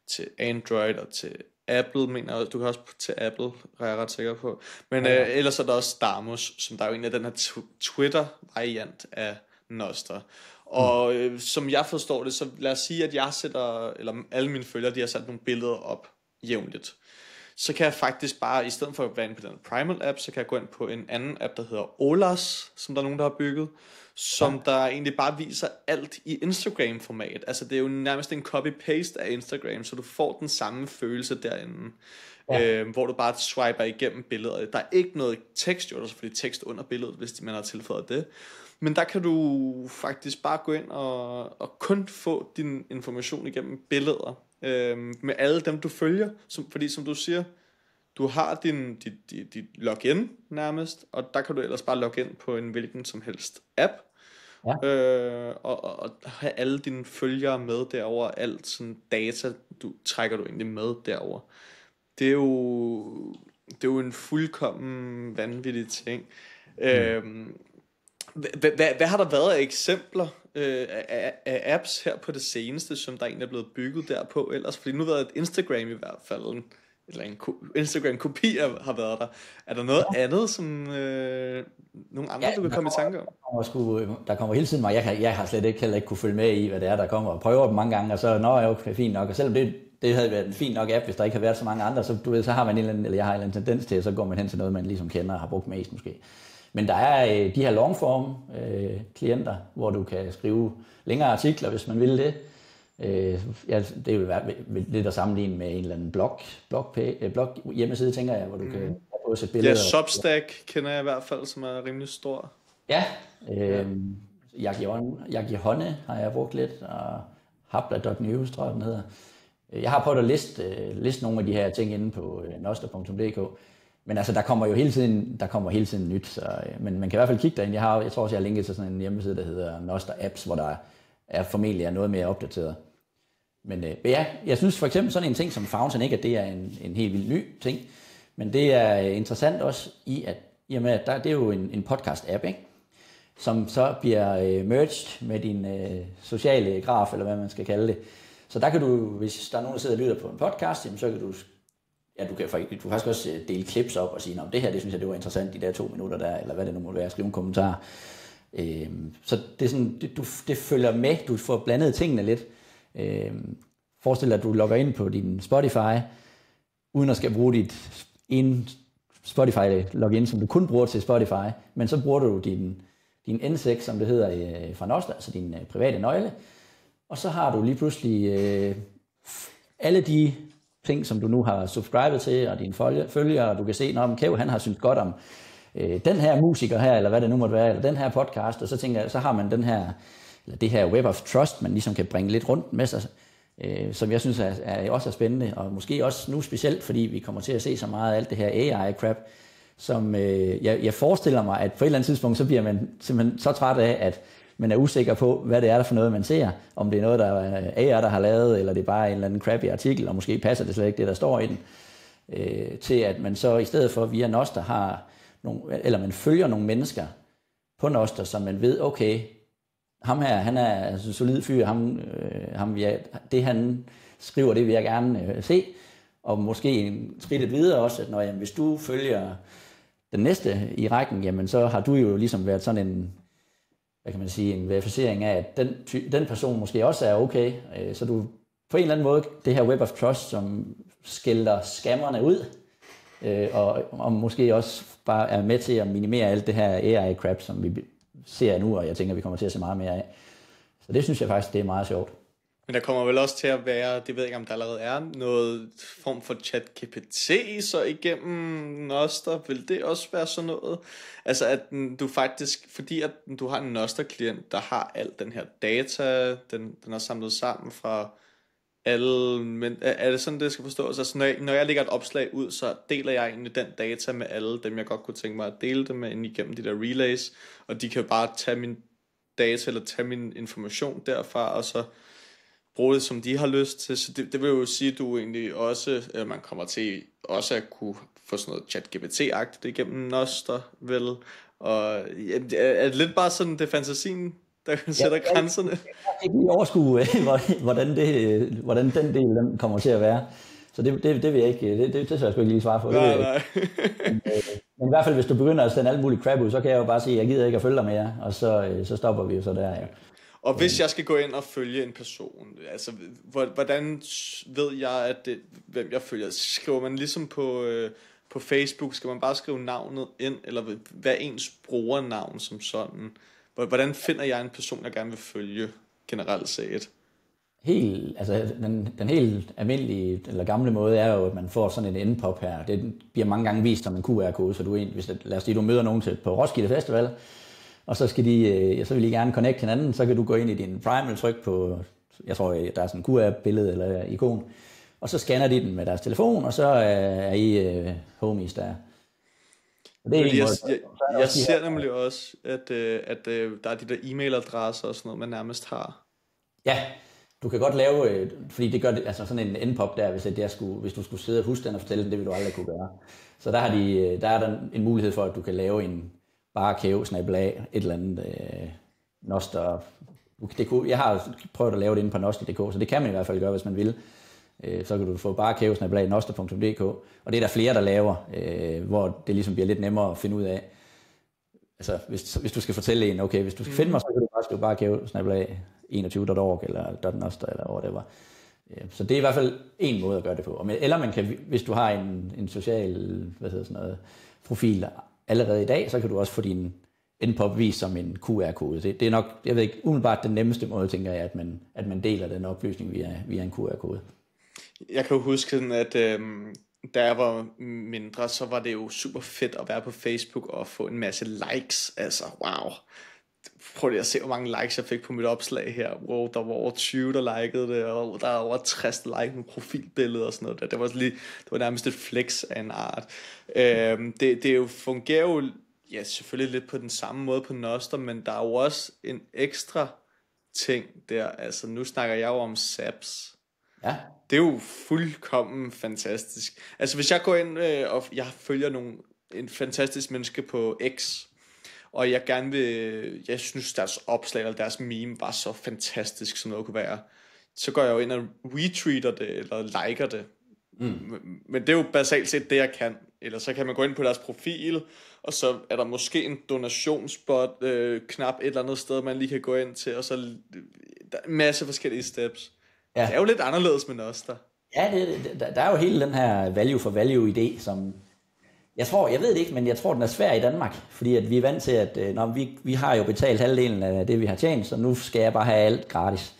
til Android og til Apple, mener jeg. Du kan også til Apple, er jeg ret sikker på. Men ellers er der også Damos, som der er jo en af den her Twitter-variant af Noster. Og som jeg forstår det, så lad os sige, at jeg sætter, eller alle mine følgere, de har sat nogle billeder op jævnligt. Så kan jeg faktisk bare, i stedet for at være inde på den Primal-app, så kan jeg gå ind på en anden app, der hedder Olas, som der er nogen, der har bygget, som der egentlig bare viser alt i Instagram-format. Altså det er jo nærmest en copy-paste af Instagram, så du får den samme følelse derinde, hvor du bare swiper igennem billeder. Der er ikke noget tekst, jo, der er selvfølgelig tekst under billedet, hvis man har tilføjet det. Men der kan du faktisk bare gå ind og kun få din information igennem billeder, med alle dem du følger, fordi som du siger, du har dit login nærmest, og der kan du ellers bare logge ind på en hvilken som helst app, og have alle dine følgere med derover, alt sådan data trækker du egentlig med derover. Det er jo en fuldkommen vanvittig ting. Hvad har der været af eksempler af apps her på det seneste, som der egentlig er blevet bygget derpå ellers? Fordi nu ved jeg, at Instagram i hvert fald, eller en Instagram-kopi har været der. Er der noget andet, som nogle andre, du kan komme i tanke om? Der kommer hele tiden, jeg har slet heller ikke kunne følge med i, hvad det er, der kommer, og prøver dem mange gange, og så okay, fint nok. Og selvom det havde været en fin nok app, hvis der ikke havde været så mange andre, så du ved, så har man jeg har en eller anden tendens til, så går man hen til noget, man ligesom kender og har brugt mest måske. Men der er de her longform klienter, hvor du kan skrive længere artikler, hvis man vil det. Det vil være lidt at sammenligne med en eller anden blog hjemmeside, tænker jeg, hvor du kan både sætte billeder. Ja, Substack kender jeg i hvert fald, som er rimelig stor. Ja, Yakihone har jeg brugt lidt, og Habla.news, tror jeg den hedder. Jeg har prøvet at liste nogle af de her ting inde på noster.dk. Men altså, der kommer hele tiden nyt, så, men man kan i hvert fald kigge derind. Jeg tror også, jeg har linket til sådan en hjemmeside, der hedder Noster Apps, hvor der er formentlig noget mere opdateret. Men ja, jeg synes for eksempel sådan en ting som Fountain, ikke at det er en helt vildt ny ting, men det er interessant også i med, at det er jo en podcast-app, ikke? Som så bliver merged med din sociale graf, eller hvad man skal kalde det. Så der kan du, hvis der er nogen, der sidder og lytter på en podcast, jamen, så kan du, du kan faktisk også dele clips op og sige, det her, det synes jeg, det var interessant, de der 2 minutter der, eller hvad det nu må være, skrive en kommentar. Så det er sådan, det følger med, du får blandet tingene lidt. Forestil dig, at du logger ind på din Spotify, uden at skal bruge dit en Spotify-login, som du kun bruger til Spotify, men så bruger du din N6, som det hedder fra Noster, altså din private nøgle, og så har du lige pludselig alle de ting, som du nu har subscribet til, og dine følgere, og du kan se, når Kev, han har syntes godt om den her musiker her, eller hvad det nu måtte være, eller den her podcast, og så tænker jeg, så har man den her, eller det her web of trust, man ligesom kan bringe lidt rundt med sig, som jeg synes også er spændende, og måske også nu specielt, fordi vi kommer til at se så meget af alt det her AI-crap, som jeg forestiller mig, at på et eller andet tidspunkt, så bliver man simpelthen så træt af, at man er usikker på, hvad det er der for noget, man ser, om det er noget, der er AI, der har lavet, eller det er bare en eller anden crappy artikel, og måske passer det slet ikke det, der står i den, til at man så i stedet for via Noster har eller man følger nogle mennesker på Noster, som man ved, okay, ham her, han er altså en solid fyr, det han skriver, det vil jeg gerne se, og måske en skridt videre også, at hvis du følger den næste i rækken, jamen så har du jo ligesom været sådan en, hvad kan man sige, en verificering af, at den person måske også er okay, så du på en eller anden måde, det her web of trust, som skælder skammerne ud, og måske også bare er med til at minimere alt det her AI-crap, som vi ser nu, og jeg tænker, vi kommer til at se meget mere af. Så det synes jeg faktisk, det er meget sjovt. Men der kommer vel også til at være, det ved jeg ikke, om der allerede er, noget form for ChatGPT så igennem Noster. Vil det også være sådan noget? Altså at du faktisk, fordi at du har en Noster-klient, der har al den her data, den er samlet sammen fra alle, men er det sådan, det skal forstås? Altså når jeg lægger et opslag ud, så deler jeg egentlig den data med alle dem, jeg godt kunne tænke mig at dele det med ind igennem de der relays, og de kan bare tage min data, eller tage min information derfra, og så bruge det, som de har lyst til. Så det vil jo sige, at du egentlig også, man kommer til også at kunne få sådan noget ChatGPT-agtigt igennem Noster, vel? Og er det lidt bare sådan, det er fantasien, der sætter grænserne? Jeg kan ikke lige overskue, hvordan den del den kommer til at være. Så det vil jeg ikke, det skal jeg sgu ikke lige svare på. Nej. Men i hvert fald, hvis du begynder at sende alt muligt crap ud, så kan jeg jo bare sige, at jeg gider ikke at følge dig mere, og så stopper vi jo så der. Ja. Og hvis jeg skal gå ind og følge en person, altså hvordan ved jeg, hvem jeg følger? Skriver man ligesom på Facebook, skal man bare skrive navnet ind, eller hvad er ens brugernavn som sådan? Hvordan finder jeg en person, jeg gerne vil følge generelt set? Den helt almindelige eller gamle måde er jo, at man får sådan en endpop her. Det bliver mange gange vist som en QR-kode, så lad os sige, du møder nogen på Roskilde Festival, og så så vil de gerne connecte hinanden, så kan du gå ind i din Prime og trykke på, jeg tror, der er sådan en QR-billede eller ikon, og så scanner de den med deres telefon, og så er I homies der. Jeg ser nemlig også, at der er de der e-mailadresser og sådan noget, man nærmest har. Ja, du kan godt lave, fordi det gør det, altså sådan en endpop der, hvis du skulle sidde og huske den og fortælle den, det vil du aldrig kunne gøre. Så der er der en mulighed for, at du kan lave en bare kæve, snappe af, et eller andet Noster. Jeg har prøvet at lave det inde på Noster.dk, så det kan man i hvert fald gøre, hvis man vil. Så kan du få bare kæve, snappe af, Noster.dk, og det er der flere, der laver, hvor det ligesom bliver lidt nemmere at finde ud af. Altså, hvis du skal fortælle en, okay, hvis du skal finde mig, så kan du bare skrive bare kæve, snappe af, 21.org eller .noster eller whatever. Så det er i hvert fald en måde at gøre det på. Eller man kan, hvis du har en social, profil allerede i dag, så kan du også få din endpop vist som en QR-kode. Det er nok, jeg ved ikke, umiddelbart den nemmeste måde, tænker jeg, at man deler den oplysning via en QR-kode. Jeg kan jo huske sådan, at da jeg var mindre, så var det jo super fedt at være på Facebook og få en masse likes. Altså, wow. Prøv lige at se, hvor mange likes jeg fik på mit opslag her. Wow, der var over 20, der likede det, og der var over 60, der likede med profilbilleder og sådan noget. Det var nærmest et flex af en art. Det jo fungerer jo, ja, selvfølgelig lidt på den samme måde på Noster, men der er jo også en ekstra ting der, altså nu snakker jeg jo om zaps. Ja. Det er jo fuldkommen fantastisk. Altså hvis jeg går ind, og jeg følger en fantastisk menneske på X, og jeg synes deres opslag eller deres meme var så fantastisk, som noget kunne være, så går jeg jo ind og retweeter det, eller liker det. Men det er jo basalt set det, jeg kan. Eller så kan man gå ind på deres profil, og så er der måske en donationsbot, knap et eller andet sted, man lige kan gå ind til, og så der er en masse forskellige steps. Ja. Det er jo lidt anderledes med os der. Ja, der er jo hele den her value for value idé, som jeg ved det ikke, men jeg tror, den er svær i Danmark, fordi at vi er vant til, at vi har jo betalt halvdelen af det, vi har tjent, så nu skal jeg bare have alt gratis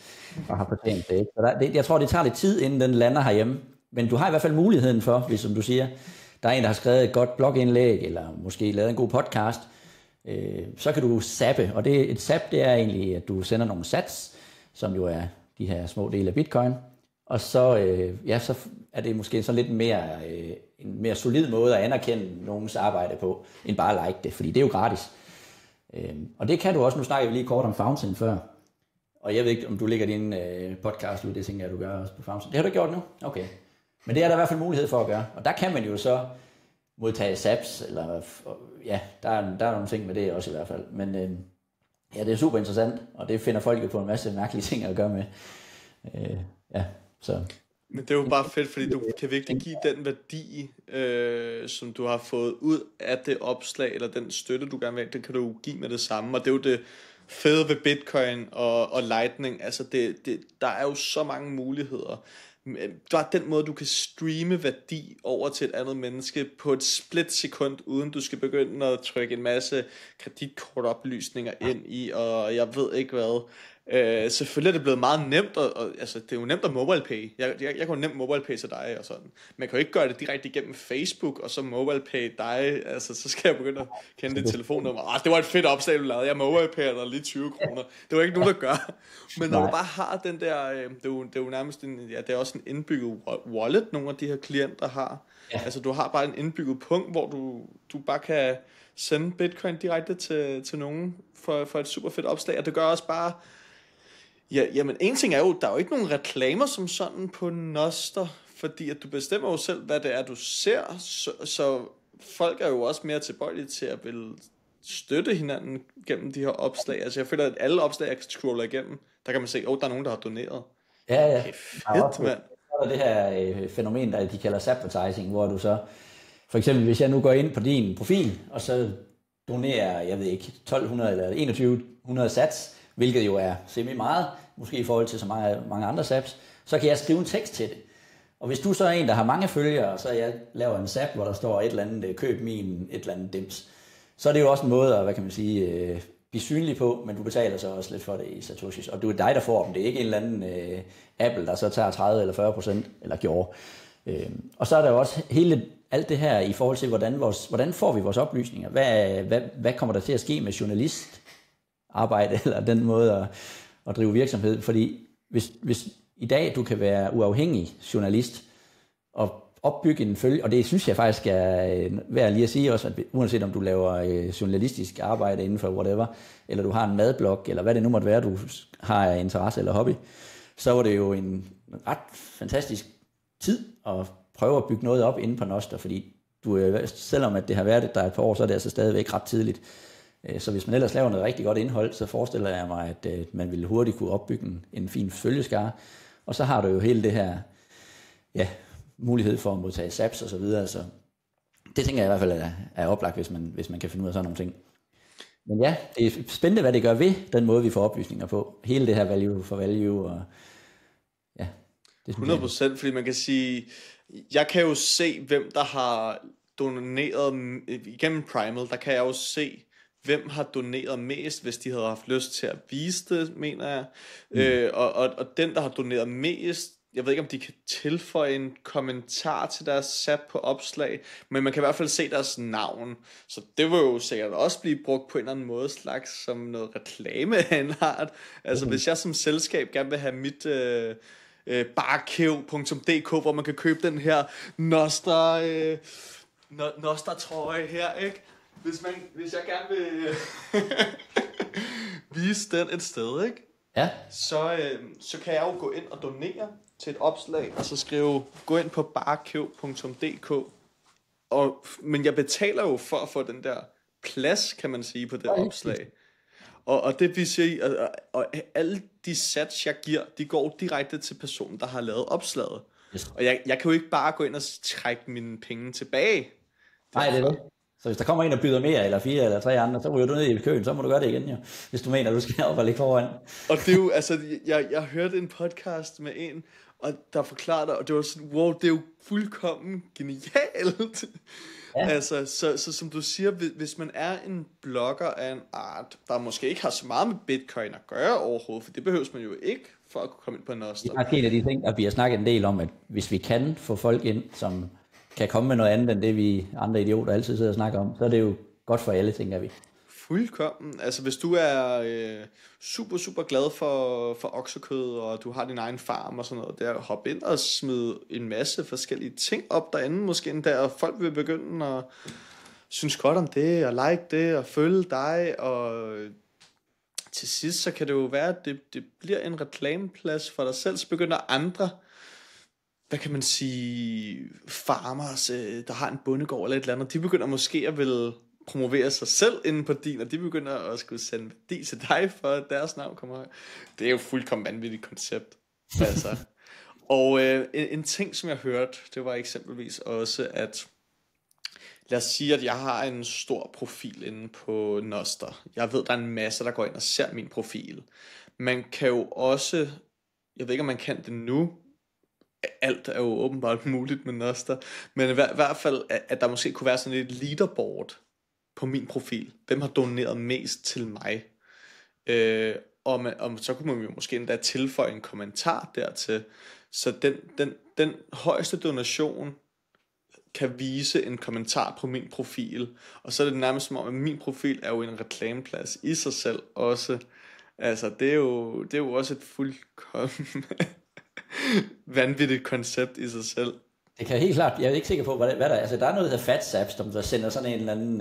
og har fortjent det. Så jeg tror, det tager lidt tid, inden den lander herhjemme, men du har i hvert fald muligheden for, hvis som du siger, der er en, der har skrevet et godt blogindlæg, eller måske lavet en god podcast, så kan du zappe, og et zap, det er egentlig, at du sender nogle sats, som jo er de her små dele af Bitcoin, og så, så er det måske så lidt mere, en mere solid måde at anerkende nogens arbejde på, end bare like det, fordi det er jo gratis. Og det kan du også, nu snakker vi lige kort om Fountain før, og jeg ved ikke, om du lægger din podcast ud, det tænker jeg, du gør også på Fountain. Det har du gjort nu? Okay. Men det er der i hvert fald mulighed for at gøre, og der kan man jo så modtage zaps, eller ja, der er nogle ting med det også i hvert fald, men ja, det er super interessant, og det finder folk jo på en masse mærkelige ting at gøre med. Så. Men det er jo bare fedt, fordi du kan virkelig give den værdi, som du har fået ud af det opslag, eller den støtte, du gerne vil have, det kan du give med det samme, og det er jo det fede ved Bitcoin og Lightning, altså der er jo så mange muligheder. Der er den måde, du kan streame værdi over til et andet menneske på et splitsekund, uden du skal begynde at trykke en masse kreditkortoplysninger ind i, og jeg ved ikke hvad. Selvfølgelig er det blevet meget nemt, og altså, det er jo nemt at MobilePay. Jeg kan jo nemt MobilePay til dig og sådan. Man kan jo ikke gøre det direkte igennem Facebook, og så MobilePay dig. Altså, så skal jeg begynde at kende dit telefonnummer. Det var et fedt opslag, du lavede. Jeg MobilePay dig lige 20 kroner. Det var ikke nogen, der gør. Men når du bare har den der, det er jo nærmest det er også en indbygget wallet, nogle af de her klienter har. Ja. Altså, du har bare en indbygget punkt, hvor du bare kan sende Bitcoin direkte til nogen for et super fedt opslag, og det gør også bare. Ja, jamen en ting er jo, der er jo ikke nogen reklamer som sådan på Nostr, fordi at du bestemmer jo selv, hvad det er, du ser, så folk er jo også mere tilbøjelige til at vil støtte hinanden gennem de her opslag. Altså jeg føler, at alle opslag, jeg scroller igennem, der kan man se, der er nogen, der har doneret. Ja. Okay, fedt, mand. Så er det her fænomen, der de kalder advertising, hvor du så, for eksempel hvis jeg nu går ind på din profil, og så donerer, jeg ved ikke, 1200 eller 2100 sats, hvilket jo er semi meget, måske i forhold til så mange andre zaps, så kan jeg skrive en tekst til det. Og hvis du så er en, der har mange følgere, så jeg laver en zap, hvor der står et eller andet, køb min et eller andet dims, så er det jo også en måde at, hvad kan man sige, blive synlig på, men du betaler så også lidt for det i Satoshis, og det er dig, der får dem. Det er ikke en eller anden Apple, der så tager 30 eller 40%, eller gjorde. Og så er der jo også alt det her i forhold til, hvordan får vi vores oplysninger? Hvad kommer der til at ske med journalistarbejde, eller den måde at drive virksomhed? Fordi hvis i dag du kan være uafhængig journalist, og opbygge en følge, og det synes jeg faktisk er værd lige at sige også, at uanset om du laver journalistisk arbejde inden for whatever, eller du har en madblog, eller hvad det nu måtte være, du har interesse eller hobby, så var det jo en ret fantastisk tid at prøve at bygge noget op inde på Nostr, fordi selvom at det har været der et par år, så er det altså stadigvæk ret tidligt. Så hvis man ellers laver noget rigtig godt indhold, så forestiller jeg mig, at man ville hurtigt kunne opbygge en fin følgeskare, og så har du jo hele det her, mulighed for at modtage zaps og så videre, så det tænker jeg i hvert fald er oplagt, hvis man kan finde ud af sådan nogle ting. Men ja, det er spændende, hvad det gør ved den måde, vi får oplysninger på. Hele det her value for value, og ja. Det 100%, fordi man kan sige, jeg kan jo se, hvem der har doneret igennem Primal, der kan jeg jo se, hvem har doneret mest, hvis de havde haft lyst til at vise det, mener jeg. Og den, der har doneret mest, jeg ved ikke, om de kan tilføje en kommentar til deres zap på opslag, men man kan i hvert fald se deres navn. Så det vil jo sikkert også blive brugt på en eller anden måde, slags som noget reklame af en art. Altså hvis jeg som selskab gerne vil have mit barkev.dk, hvor man kan købe den her Nostr trøje her, ikke? Hvis jeg gerne vil vise den et sted, ikke? Ja. Så kan jeg jo gå ind og donere til et opslag, og så skrive, gå ind på barekøb.dk, men jeg betaler jo for at få den der plads, kan man sige, på det opslag. Og det vil sige, og alle de sats, jeg giver, de går direkte til personen, der har lavet opslaget. Yes. Og jeg kan jo ikke bare gå ind og trække mine penge tilbage. Nej, det er det. Så hvis der kommer en og byder mere, eller 4 eller 3 andre, så ryger du ned i køen, så må du gøre det igen, jo. Hvis du mener, du skal op og ligge foran. Og det er jo, altså, jeg hørte en podcast med en, og der forklarede det, og det var sådan, wow, det er jo fuldkommen genialt. Ja. Altså, så som du siger, hvis man er en blogger af en art, der måske ikke har så meget med Bitcoin at gøre overhovedet, for det behøves man jo ikke for at kunne komme ind på Nostr. Det er en af de ting, at vi har snakket en del om, at hvis vi kan få folk ind, som kan komme med noget andet end det, vi andre idioter altid sidder og snakker om, så er det jo godt for alle, tænker vi. Fuldkommen. Altså hvis du er super, super glad for oksekød, og du har din egen farm og sådan noget, der hop ind og smid en masse forskellige ting op derinde, måske endda, og folk vil begynde at synes godt om det, og like det, og følge dig, og til sidst så kan det jo være, at det bliver en reklameplads for dig selv, så begynder andre, hvad kan man sige, farmers, der har en bondegård eller et eller andet, de begynder måske at vil promovere sig selv inden på din, og de begynder at skulle sende værdi til dig, for at deres navn kommer højt. Det er jo fuldkommen vanvittigt koncept. Altså. Og en ting, som jeg hørte, det var eksempelvis også, at lad os sige, at jeg har en stor profil inde på Nostr. Jeg ved, der er en masse, der går ind og ser min profil. Man kan jo også, jeg ved ikke, om man kan det nu, alt er jo åbenbart muligt med Nostr, men i hvert fald, at der måske kunne være sådan et leaderboard på min profil. Hvem har doneret mest til mig? Og så kunne man jo måske endda tilføje en kommentar dertil. Så den højeste donation kan vise en kommentar på min profil. Og så er det nærmest som om, at min profil er jo en reklameplads i sig selv også. Altså, det er jo også et fuldkommen vanvittigt koncept i sig selv. Det kan helt klart, jeg er ikke sikker på, hvad der er. Altså, der er noget, der hedder FATS-apps, der sender sådan en eller anden,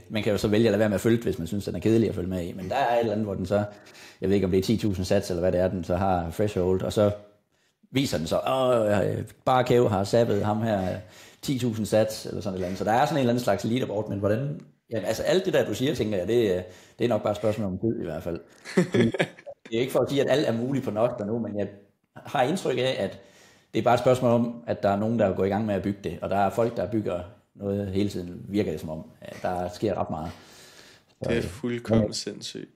man kan jo så vælge at lade være med at følge, hvis man synes, den er kedelig at følge med i, men der er et eller andet, hvor den så, jeg ved ikke, om det er 10.000 sats, eller hvad det er, den så har threshold, og så viser den så, bare Kæve har sappet ham her 10.000 sats, eller sådan et eller andet. Så der er sådan en eller anden slags leaderboard, men hvordan, ja, altså alt det der, du siger, tænker jeg, det er nok bare et spørgsmål om tid i hvert fald. Det er ikke for at sige, at alt er muligt på Nostr nu, men jeg har indtryk af, at det er bare et spørgsmål om, at der er nogen, der går i gang med at bygge det, og der er folk, der bygger noget hele tiden, virker det som om, at der sker ret meget. Så, det er fuldkommen sindssygt.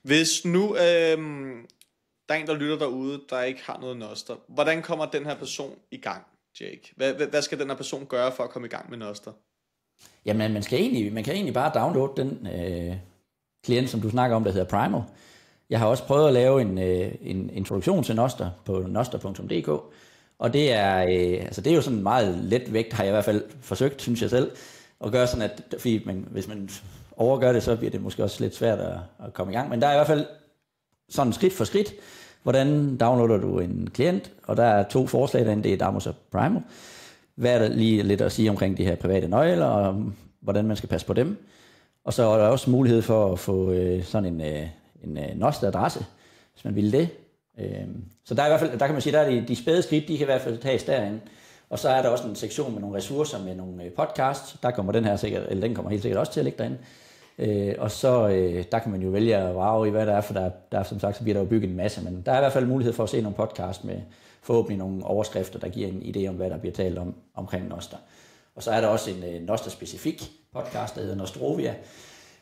Hvis nu der er en, der lytter derude, der ikke har noget Nostr, hvordan kommer den her person i gang, Jake? Hvad skal den her person gøre for at komme i gang med Nostr? Jamen, man kan egentlig bare downloade den klient, som du snakker om, der hedder Primal. Jeg har også prøvet at lave en introduktion til Nostr på nostr.dk, og det er, det er jo sådan meget let vægt, har jeg i hvert fald forsøgt, synes jeg selv, at gøre sådan, at fordi hvis man overgør det, så bliver det måske også lidt svært at komme i gang, men der er i hvert fald sådan skridt for skridt, hvordan downloader du en klient, og der er 2 forslag derinde, det er Damos og Primal. Hvad er der lige lidt at sige omkring de her private nøgler, og hvordan man skal passe på dem, og så er der også mulighed for at få sådan en Nostr-adresse, hvis man vil det. Så der er i hvert fald, der kan man sige, der er de spæde skridt, de kan i hvert fald tages derinde. Og så er der også en sektion med nogle ressourcer, med nogle podcasts. Der kommer den her sikkert, eller den kommer helt sikkert også til at ligge derinde. Og så der kan man jo vælge at vrage i, hvad der er, for der som sagt, så bliver der jo bygget en masse. Men der er i hvert fald mulighed for at se nogle podcasts med forhåbentlig nogle overskrifter, der giver en idé om, hvad der bliver talt om omkring Nostr. Og så er der også en Nostr-specifik podcast, der hedder Nostrovia.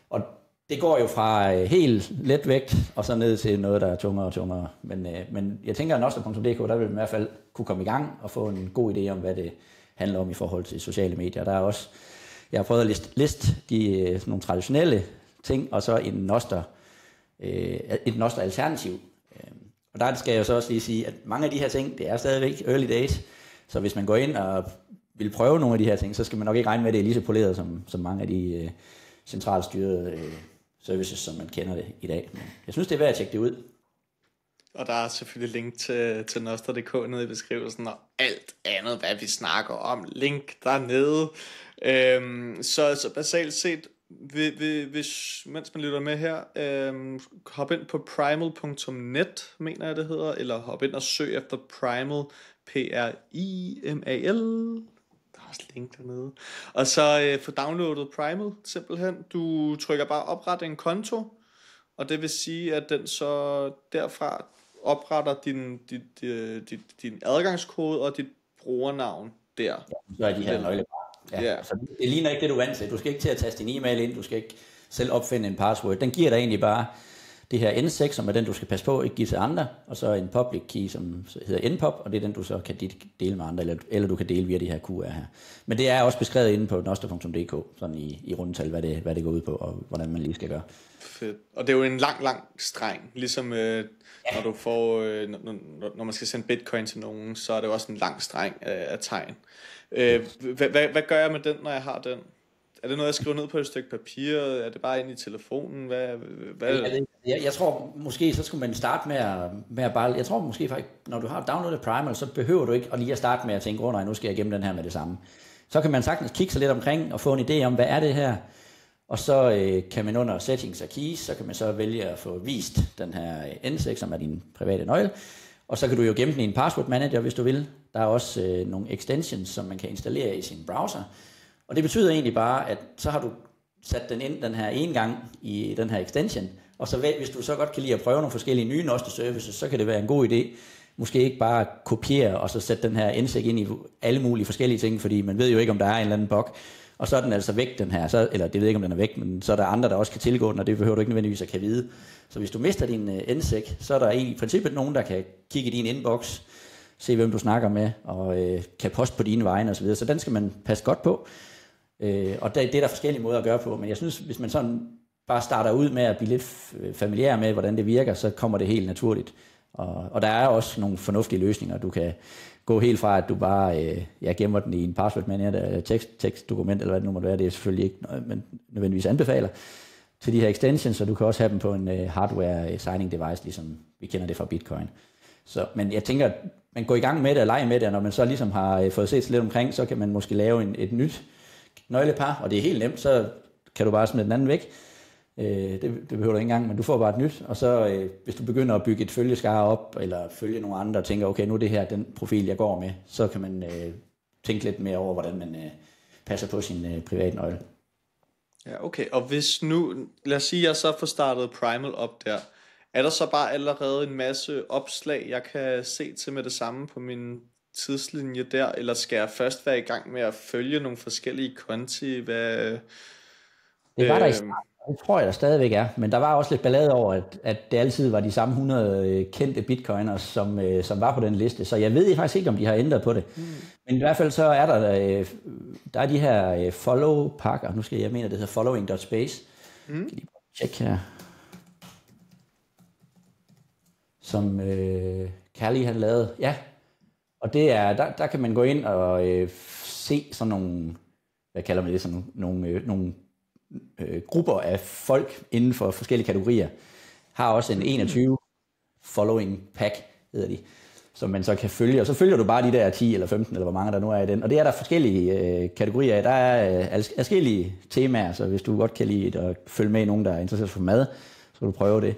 Og det går jo fra helt let vægt og så ned til noget, der er tungere og tungere. Men jeg tænker, at nostr.dk, der vil man i hvert fald kunne komme i gang og få en god idé om, hvad det handler om i forhold til sociale medier. Der er også, jeg har prøvet at liste de sådan nogle traditionelle ting, og så et Nostr-alternativ. Og der skal jeg så også lige sige, at mange af de her ting, det er stadigvæk early days. Så hvis man går ind og vil prøve nogle af de her ting, så skal man nok ikke regne med, at det er lige så poleret som mange af de centralt styrede services, som man kender det i dag. Men jeg synes, det er værd at tjekke det ud. Og der er selvfølgelig link til nostr.dk nede i beskrivelsen, og alt andet, hvad vi snakker om. Link dernede. Så basalt set, hvis, mens man lytter med her, hop ind på primal.net, mener jeg det hedder, eller hop ind og søg efter Primal, Primal. Der er også link dernede. Og så få downloadet Primal, simpelthen. Du trykker bare opret en konto, og det vil sige, at den så derfra opretter din adgangskode og dit brugernavn der. Ja, så er de her nøglepar. Ja. Så det ligner ikke det, du er vant til. Du skal ikke til at taste din e-mail ind, du skal ikke selv opfinde en password. Den giver dig egentlig bare det her N6, som er den, du skal passe på, ikke give til andre, og så en public key, som hedder NPOP, og det er den, du så kan dele med andre, eller du kan dele via de her QR her. Men det er også beskrevet inde på noster.dk, sådan i rundetal, hvad det går ud på, og hvordan man lige skal gøre. Fedt. Og det er jo en lang streng, ligesom når du får, når man skal sende bitcoin til nogen, så er det jo også en lang streng af tegn. Hvad gør jeg med den, når jeg har den? Er det noget, jeg skriver ned på et stykke papir? Er det bare ind i telefonen? Jeg tror måske, så skulle man starte med at bare... Jeg tror måske faktisk, når du har downloadet Primal, så behøver du ikke at lige at starte med at tænke, nej, nu skal jeg gemme den her med det samme. Så kan man sagtens kigge sig lidt omkring og få en idé om, hvad er det her? Og så kan man under settings og keys, så kan man så vælge at få vist den her N6, som er din private nøgle. Og så kan du jo gemme den i en password manager, hvis du vil. Der er også nogle extensions, som man kan installere i sin browser. Og det betyder egentlig bare, at så har du sat den ind den her ene gang i den her extension, og så hvis du så godt kan lide at prøve nogle forskellige nye Noster services, så kan det være en god idé, måske ikke bare kopiere og så sætte den her N6 ind i alle mulige forskellige ting, fordi man ved jo ikke, om der er en eller anden bug, og så er den altså væk den her, eller det ved ikke, om den er væk, men så er der andre, der også kan tilgå den, og det behøver du ikke nødvendigvis at kan vide. Så hvis du mister din N6, så er der i princippet nogen, der kan kigge i din inbox, se hvem du snakker med, og kan poste på dine vegne osv., så den skal man passe godt på. Og det er der forskellige måder at gøre på, men jeg synes, hvis man sådan bare starter ud med at blive lidt familiær med, hvordan det virker, så kommer det helt naturligt. Og der er også nogle fornuftige løsninger. Du kan gå helt fra, at du bare gemmer den i en password manager, tekstdokument, eller hvad det nu måtte være, det er selvfølgelig ikke noget, man nødvendigvis anbefaler, til de her extensions, og du kan også have dem på en hardware signing device, ligesom vi kender det fra Bitcoin. Men jeg tænker, at man går i gang med det og leger med det, og når man så ligesom har fået set lidt omkring, så kan man måske lave et nyt nøglepar, og det er helt nemt, så kan du bare smide den anden væk. Det behøver du ikke engang, men du får bare et nyt, og så hvis du begynder at bygge et følgeskare op, eller følge nogle andre, og tænker, okay, nu er det her den profil, jeg går med, så kan man tænke lidt mere over, hvordan man passer på sin private nøgle. Ja, okay, og hvis nu, lad os sige, at jeg så får startet Primal op der, er der så bare allerede en masse opslag, jeg kan se til med det samme på min tidslinje der, eller skal jeg først være i gang med at følge nogle forskellige konti? Det var der i starten, det tror jeg der stadigvæk er, men der var også lidt ballade over, at det altid var de samme 100 kendte bitcoiners, som var på den liste, så jeg ved faktisk ikke, om de har ændret på det. Men i hvert fald så er der er de her follow-pakker, nu skal jeg mene, det hedder following.space. Kan lige tjekke her. Som Callie han lavede, ja. Og det er, der kan man gå ind og se sådan nogle, hvad kalder man det, sådan nogle grupper af folk inden for forskellige kategorier. Har også en 21 following pack, hedder de, som man så kan følge. Og så følger du bare de der 10 eller 15, eller hvor mange der nu er i den. Og det er der forskellige kategorier af. Der er forskellige temaer, så hvis du godt kan lide at følge med i nogen, der er interesseret for mad, så kan du prøve det.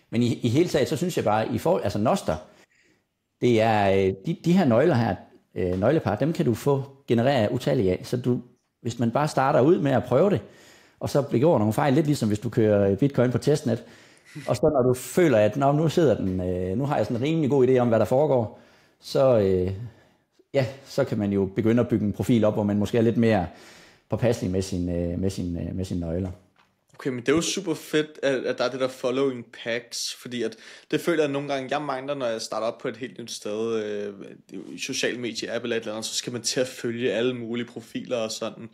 Men i hele taget, så synes jeg bare, altså Noster, det er de her nøgler her, nøglepar, dem kan du få genereret utallige af. Så hvis man bare starter ud med at prøve det, og så begår nogle fejl, lidt ligesom hvis du kører Bitcoin på testnet, og så når du føler, at nu sidder den, nu har jeg sådan en rimelig god idé om, hvad der foregår, så kan man jo begynde at bygge en profil op, hvor man måske er lidt mere påpasselig med sine nøgler. Okay, men det er jo super fedt, at der er det der following packs, fordi at det føler jeg nogle gange, jeg mangler, når jeg starter op på et helt nyt sted, social medie, app eller et eller andet, så skal man til at følge alle mulige profiler og sådan.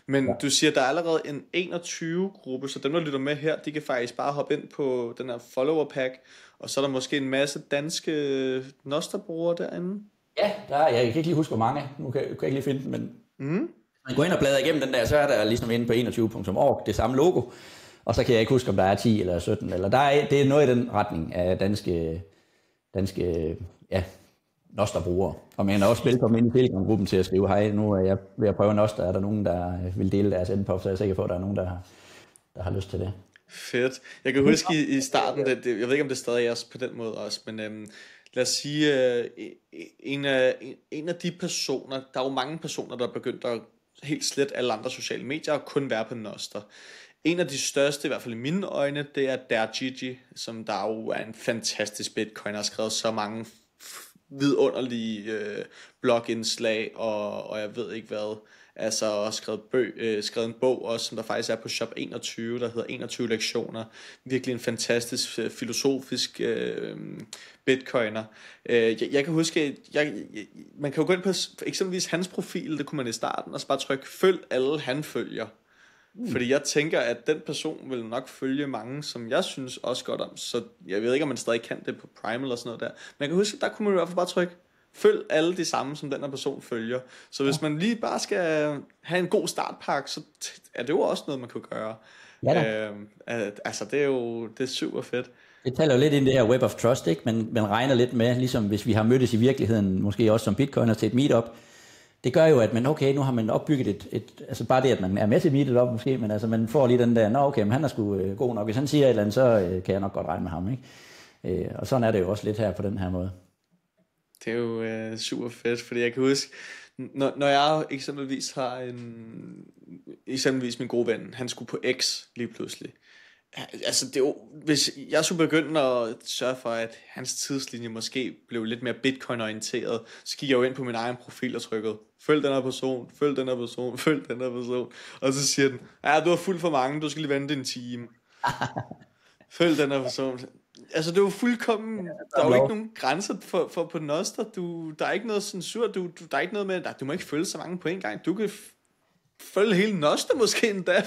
Men ja. Du siger, at der er allerede en 21-gruppe, så dem, der lytter med her, de kan faktisk bare hoppe ind på den her follower pack, og så er der måske en masse danske Noster-brugere derinde. Ja, jeg kan ikke lige huske, hvor mange. Nu kan jeg ikke lige finde den, men man går ind og bladrer igennem den der, så er der ligesom inde på 21.org det samme logo, og så kan jeg ikke huske, om der er 10 eller 17, eller det er noget i den retning af danske Noster-brugere. Og man kan også velkommen ind i Telegram-gruppen til at skrive, hej, nu er jeg ved at prøve Noster, er der nogen, der vil dele deres NPOP, så jeg er sikker på, at der er nogen, der har lyst til det. Fedt. Jeg kan huske i starten, jeg ved ikke om det stadig er også på den måde også, men lad os sige, en af de personer, der er jo mange personer, der er begyndt at helt slet alle andre sociale medier og kun være på Nostr. En af de største, i hvert fald i mine øjne, det er Gigi, som der jo er en fantastisk bitcoiner, har skrevet så mange vidunderlige blogindslag, og jeg ved ikke hvad, altså også skrevet en bog også, som der faktisk er på Shop 21, der hedder 21 lektioner, virkelig en fantastisk filosofisk bitcoiner. Jeg kan huske, man kan jo gå ind på eksempelvis hans profil, det kunne man i starten, og så bare trykke følg alle han følger. Fordi jeg tænker, at den person vil nok følge mange, som jeg synes også godt om. Så jeg ved ikke, om man stadig kan det på Prime eller sådan noget der. Men jeg kan huske, der kunne man i hvert fald bare trykke følg alle de samme, som den her person følger. Så hvis man lige bare skal have en god startpakke, så er det jo også noget, man kan gøre. Ja, altså, det er super fedt. Det taler jo lidt ind i det her web of trust, ikke? Men regner lidt med, ligesom hvis vi har mødtes i virkeligheden, måske også som bitcoiner til et meetup. Det gør jo, at man, okay, nu har man opbygget altså bare det, at man er med til meetup måske, men altså man får lige den der, okay, men han er sgu god nok. Hvis han siger et eller andet, så kan jeg nok godt regne med ham, ikke? Og sådan er det jo også lidt her på den her måde. Det er jo super fedt, fordi jeg kan huske, når jeg eksempelvis har eksempelvis min gode ven, han skulle på X lige pludselig. Altså det er jo, hvis jeg skulle begynde at sørge for, at hans tidslinje måske blev lidt mere bitcoin-orienteret, så gik jeg jo ind på min egen profil og trykkede, følg den her person, følg den her person, følg den her person, og så siger den, ja, du har fuldt for mange, du skal lige vente en time. Følg den her person. Altså det er jo fuldkommen, der er jo ikke nogen grænser for på Nostr, der er ikke noget censur, der er ikke noget med, du må ikke følge så mange på en gang, du kan følge hele Nostr måske endda.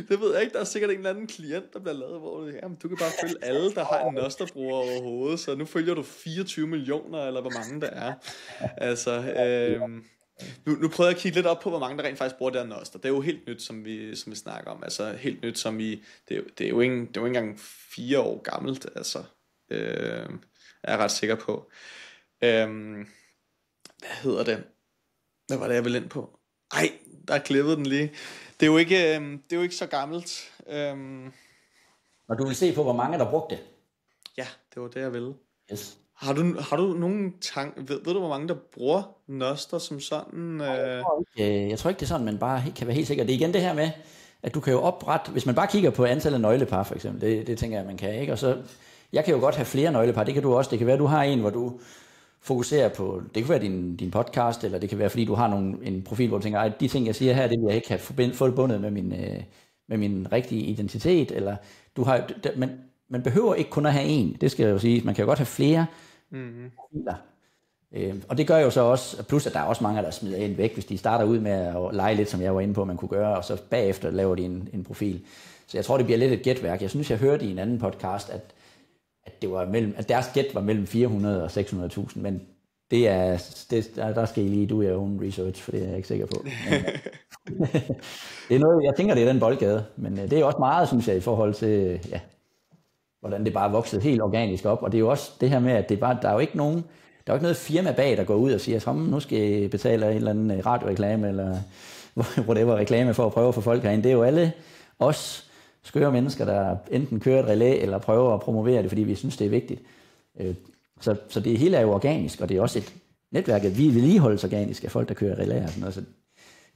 Det ved jeg ikke, der er sikkert en eller anden klient, der bliver lavet, hvor du kan bare følge alle, der har en Nostr-bruger overhovedet, så nu følger du 24 millioner, eller hvor mange der er. Altså, nu prøver jeg at kigge lidt op på, hvor mange der rent faktisk bruger det her Nostr. Det er jo helt nyt, som vi snakker om, altså helt nyt, som det er jo ikke engang 4 år gammelt, altså, er jeg ret sikker på. Hvad hedder det? Hvad var det, jeg ville ind på? Ej, der klippede den lige. Det er jo ikke så gammelt. Og du vil se på, hvor mange der brugte det? Ja, det var det, jeg ville. Yes. Har du nogen ved du, hvor mange der bruger Nostr som sådan? Jeg tror ikke, det er sådan, man bare kan være helt sikker. Det er igen det her med, at du kan jo oprette, hvis man bare kigger på antallet af nøglepar for eksempel, det tænker jeg, man kan, ikke? Og så, jeg kan jo godt have flere nøglepar, det kan du også. Det kan være, at du har en, hvor du fokuserer på, det kan være din podcast, eller det kan være, fordi du har en profil, hvor du tænker, de ting, jeg siger her, det vil jeg ikke have forbundet med min rigtige identitet, eller du har, man behøver ikke kun at have en, det skal jeg jo sige, man kan jo godt have flere profiler. Og det gør jo så også, plus at der er også mange, der smider en væk, hvis de starter ud med at lege lidt, som jeg var inde på, man kunne gøre, og så bagefter laver de en profil. Så jeg tror, det bliver lidt et gætværk. Jeg synes, jeg hørte i en anden podcast, at at deres gæt var mellem 400 og 600.000, men der skal I lige do your own research, for det er jeg ikke sikker på. Det er noget, jeg tænker, det er den boldgade, men det er også meget, synes jeg, i forhold til, hvordan det bare er vokset helt organisk op, og det er jo også det her med, at der er jo ikke noget firma bag, der går ud og siger, nu skal I betale en eller anden radioreklame, eller whatever reklame for at prøve at få folk herind. Det er jo alle os skøre mennesker, der enten kører et relæ, eller prøver at promovere det, fordi vi synes, det er vigtigt. Så det hele er jo organisk, og det er også et netværk, at vi vedligeholdes organisk af folk, der kører relæ og sådan noget. Så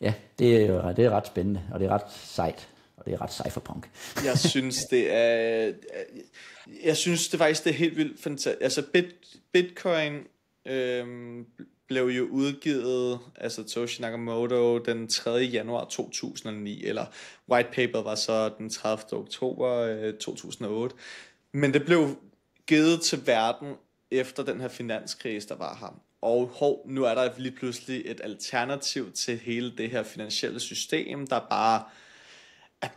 ja, det er ret spændende, og det er ret sejt, og det er ret cypherpunk. Jeg synes det faktisk, det er helt vildt fantastisk. Altså Bitcoin blev jo udgivet, altså Satoshi Nakamoto, den 3. januar 2009, eller white paper var så den 30. oktober 2008. Men det blev givet til verden efter den her finanskrise, der var her. Og nu er der lige pludselig et alternativ til hele det her finansielle system, der bare er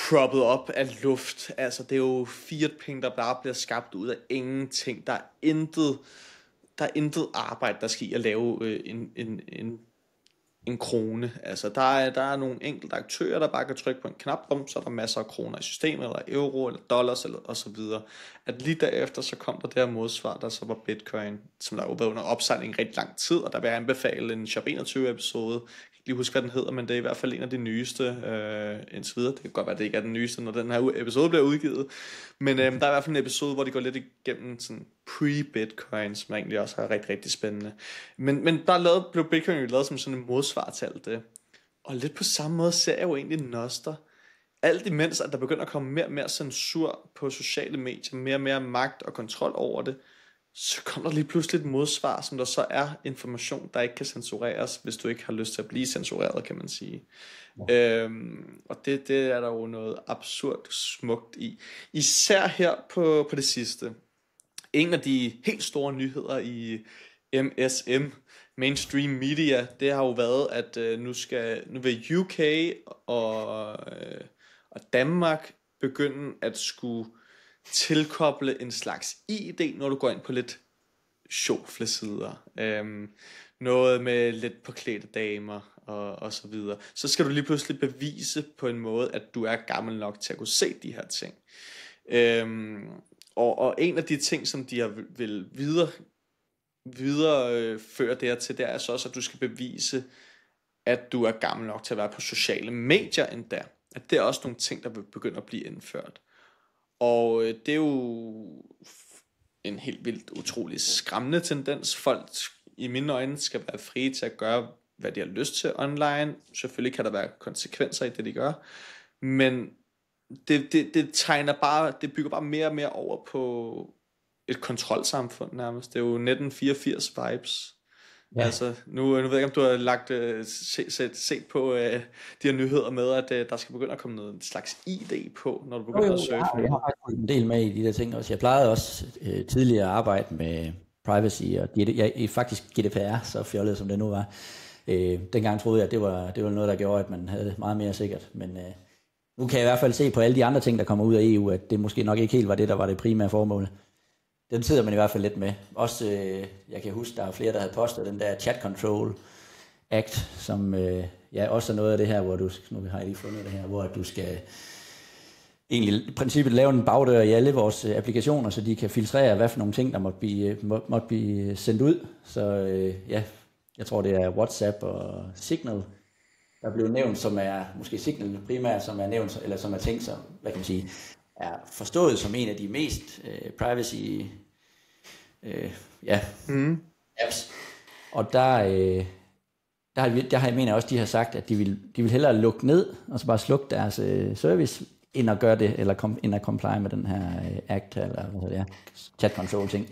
proppet op af luft. Altså det er jo fiat-penge, der bare bliver skabt ud af ingenting. Der er intet arbejde, der skal i at lave en krone. Altså der er nogle enkelte aktører, der bare kan trykke på en knap, så er der masser af kroner i systemet, eller euro, eller dollars, eller og så videre. At lige derefter, så kom der det her modsvar, der så var Bitcoin, som der var under opsejling rigtig lang tid, og der vil jeg anbefale en Shop 21 episode, lige huske, hvad den hedder, men det er i hvert fald en af de nyeste indtil videre. Det kan godt være, det ikke er den nyeste, når den her episode bliver udgivet. Men der er i hvert fald en episode, hvor de går lidt igennem sådan pre-Bitcoin, som egentlig også er rigtig, rigtig spændende. Men der blev Bitcoin jo lavet som sådan en modsvar til alt det. Og lidt på samme måde ser jeg jo egentlig Nostr. Alt imens, at der begynder at komme mere og mere censur på sociale medier, mere og mere magt og kontrol over det, så kommer der lige pludselig et modsvar, som der så er information, der ikke kan censureres, hvis du ikke har lyst til at blive censureret, kan man sige. Ja. Og det er der jo noget absurd smukt i. Især her på det sidste. En af de helt store nyheder i MSM, Mainstream Media, det har jo været, at nu vil UK og Danmark begynde at skulle tilkoble en slags ID, når du går ind på lidt sjoflesider. Noget med lidt påklædte damer og så videre. Så skal du lige pludselig bevise på en måde, at du er gammel nok til at kunne se de her ting. Og en af de ting, som de vil videreføre det her til, det er så også, at du skal bevise, at du er gammel nok til at være på sociale medier endda. At det er også nogle ting, der vil begynde at blive indført. Og det er jo en helt vildt utrolig skræmmende tendens. Folk i mine øjne skal være frie til at gøre, hvad de har lyst til online. Selvfølgelig kan der være konsekvenser i det, de gør. Men det bygger bare mere og mere over på et kontrolsamfund nærmest. Det er jo 1984 vibes. Ja. Altså, nu ved jeg ikke, om du har set på de her nyheder med, at der skal begynde at komme noget slags ID på, når du begynder at surfe. Jeg har faktisk en del med i de der ting også. Jeg plejede også tidligere at arbejde med privacy, og faktisk GDPR, så fjollet som det nu var. Dengang troede jeg, at det var noget, der gjorde, at man havde det meget mere sikkert. Men nu kan jeg i hvert fald se på alle de andre ting, der kommer ud af EU, at det måske nok ikke helt var det, der var det primære formål. Den sidder man i hvert fald lidt med. Også, jeg kan huske, der er flere, der havde postet den der Chat Control Act, som også er noget af det her, hvor nu har jeg lige fundet det her, hvor du skal egentlig i princippet lave en bagdør i alle vores applikationer, så de kan filtrere, hvad for nogle ting, der måtte blive sendt ud. Så jeg tror, det er WhatsApp og Signal, der blev nævnt, som er måske Signal primært, som er nævnt, eller som er tænkt som, hvad kan man sige, er forstået som en af de mest privacy apps. Og der har jeg mener også, de har sagt, at de vil hellere lukke ned, og så bare slukke deres service, end at gøre det, eller end at comply med den her act, eller hvad det er, chat control ting.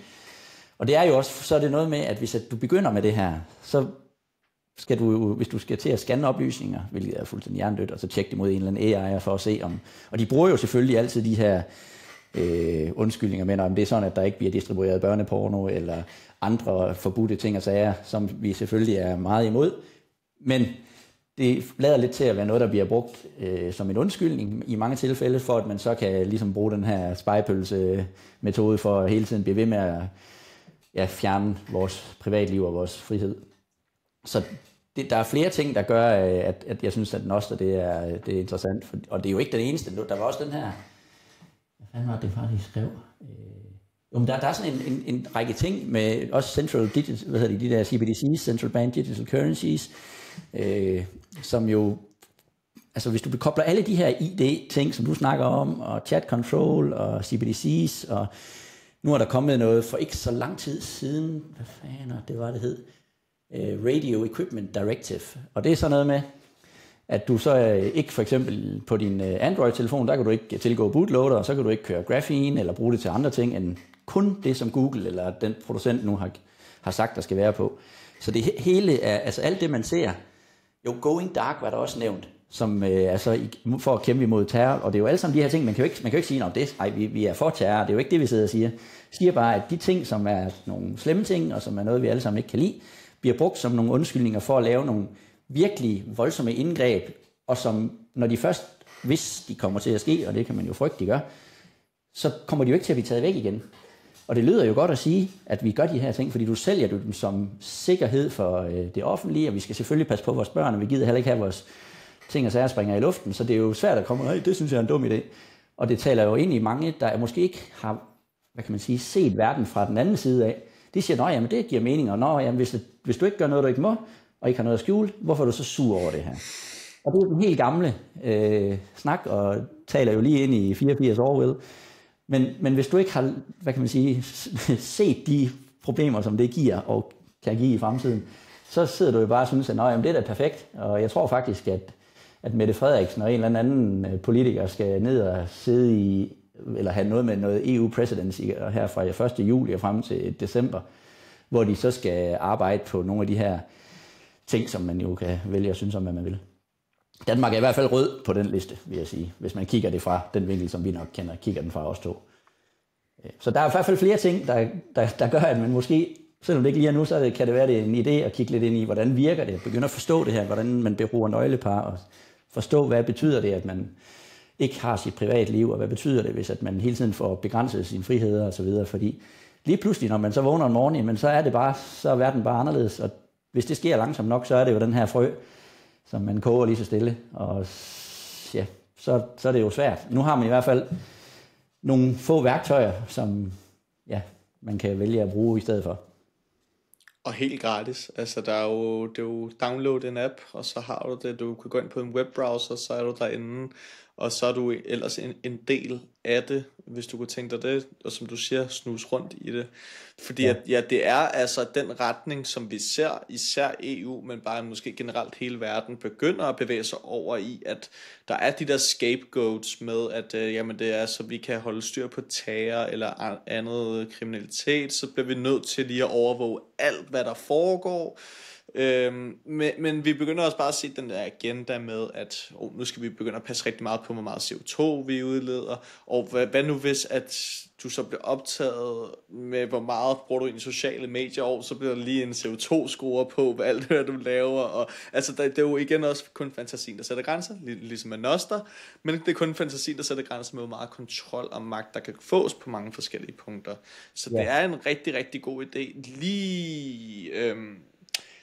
Og det er jo også, så er det noget med, at hvis du begynder med det her, så skal du, hvis du skal til at scanne oplysninger, hvilket er fuldstændig hjernedødt, og så tjekke det mod en eller anden AI for at se om, og de bruger jo selvfølgelig altid de her undskyldninger med, om det er sådan, at der ikke bliver distribueret børneporno, eller andre forbudte ting og sager, som vi selvfølgelig er meget imod, men det lader lidt til at være noget, der bliver brugt som en undskyldning i mange tilfælde, for at man så kan ligesom bruge den her spejepølse-metode for at hele tiden blive ved med at fjerne vores privatliv og vores frihed. Så der er flere ting, der gør, at jeg synes, at Nostr det er interessant. Og det er jo ikke den eneste. Der var også den her... Hvad fanden var det faktisk skrev? Der er sådan en række ting med også central digital, de der CBDCs, Central Bank Digital Currencies, som jo... Altså hvis du kobler alle de her ID-ting, som du snakker om, og chat control og CBDCs, og nu er der kommet noget for ikke så lang tid siden, hvad fanden det var, det hed... Radio Equipment Directive, og det er sådan noget med, at du så ikke for eksempel på din Android-telefon, der kan du ikke tilgå bootloader, og så kan du ikke køre Graphene eller bruge det til andre ting, end kun det, som Google eller den producent nu har sagt, der skal være på. Så det hele er, altså alt det man ser, jo Going Dark var der også nævnt, som for at kæmpe imod terror, og det er jo alle sammen de her ting, man kan jo ikke sige, vi er for terror, det er jo ikke det, vi sidder og siger. Jeg siger bare, at de ting, som er nogle slemme ting, og som er noget, vi alle sammen ikke kan lide, bliver brugt som nogle undskyldninger for at lave nogle virkelig voldsomme indgreb, og som, når de først, hvis de kommer til at ske, og det kan man jo frygte, de gør, så kommer de jo ikke til at blive taget væk igen. Og det lyder jo godt at sige, at vi gør de her ting, fordi du sælger dem som sikkerhed for det offentlige, og vi skal selvfølgelig passe på vores børn, og vi gider heller ikke have vores ting og sager springer i luften, så det er jo svært at komme, det synes jeg er en dum idé. Og det taler jo ind i mange, der måske ikke har, hvad kan man sige, set verden fra den anden side af. De siger, jamen det giver mening, og hvis du ikke gør noget, du ikke må, og ikke har noget at skjule, hvorfor er du så sur over det her? Og det er den helt gamle snak, og taler jo lige ind i 84 Orwell. Men hvis du ikke har, hvad kan man sige, set de problemer, som det giver og kan give i fremtiden, så sidder du jo bare og synes, at det er da perfekt. Og jeg tror faktisk, at Mette Frederiksen og en eller anden politiker skal ned og sidde i, eller have noget med noget EU-presidency her fra 1. juli og frem til december, hvor de så skal arbejde på nogle af de her ting, som man jo kan vælge at synes om, hvad man vil. Danmark er i hvert fald rød på den liste, vil jeg sige, hvis man kigger det fra den vinkel, som vi nok kigger den fra os to. Så der er i hvert fald flere ting, der gør, at man måske, selvom det ikke lige er nu, så kan det være, det er en idé at kigge lidt ind i, hvordan virker det, begynde at forstå det her, hvordan man bruger nøglepar, og forstå, hvad betyder det, at man ikke har sit privatliv, og hvad betyder det, hvis at man hele tiden får begrænset sine friheder og så videre, fordi lige pludselig, når man så vågner en morgen, men så er verden bare anderledes, og hvis det sker langsomt nok, så er det jo den her frø, som man koger lige så stille, og ja, så er det jo svært. Nu har man i hvert fald nogle få værktøjer, som man kan vælge at bruge i stedet for. Og helt gratis. Altså, det er jo download en app, og så har du det, du kan gå ind på en webbrowser, så er du derinde, og så er du ellers en del af det, hvis du kunne tænke dig det, og som du siger, snus rundt i det. Fordi det er altså den retning, som vi ser, især EU, men bare måske generelt hele verden, begynder at bevæge sig over i, at der er de der scapegoats med, at jamen det er, så vi kan holde styr på terror eller andet kriminalitet, så bliver vi nødt til lige at overvåge alt, hvad der foregår. Men vi begynder også bare at se den der agenda med, at nu skal vi begynde at passe rigtig meget på, hvor meget CO2 vi udleder, og hvad nu hvis, at du så bliver optaget med, hvor meget bruger du i sociale medier, og så bliver der lige en CO2-score på, hvad alt det du laver, og altså det er jo igen også kun fantasien, der sætter grænser, ligesom med Noster, men det er kun fantasien, der sætter grænser med, hvor meget kontrol og magt, der kan fås på mange forskellige punkter. Så det er en rigtig, rigtig god idé, lige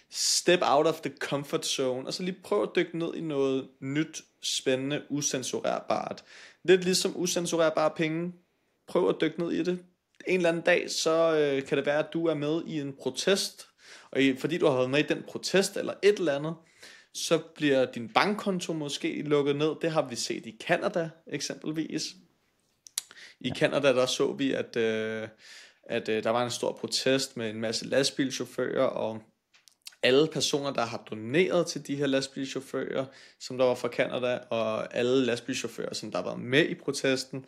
step out of the comfort zone, og så lige prøv at dykke ned i noget nyt, spændende, usensurerbart. Lidt ligesom usensurerbare penge. Prøv at dykke ned i det. En eller anden dag, så kan det være, at du er med i en protest, og fordi du har været med i den protest, eller et eller andet, så bliver din bankkonto måske lukket ned. Det har vi set i Canada, eksempelvis. I Canada, der så vi, at der var en stor protest med en masse lastbilchauffører, og alle personer, der har doneret til de her lastbilchauffører, som der var fra Canada, og alle lastbilchauffører, som der var med i protesten,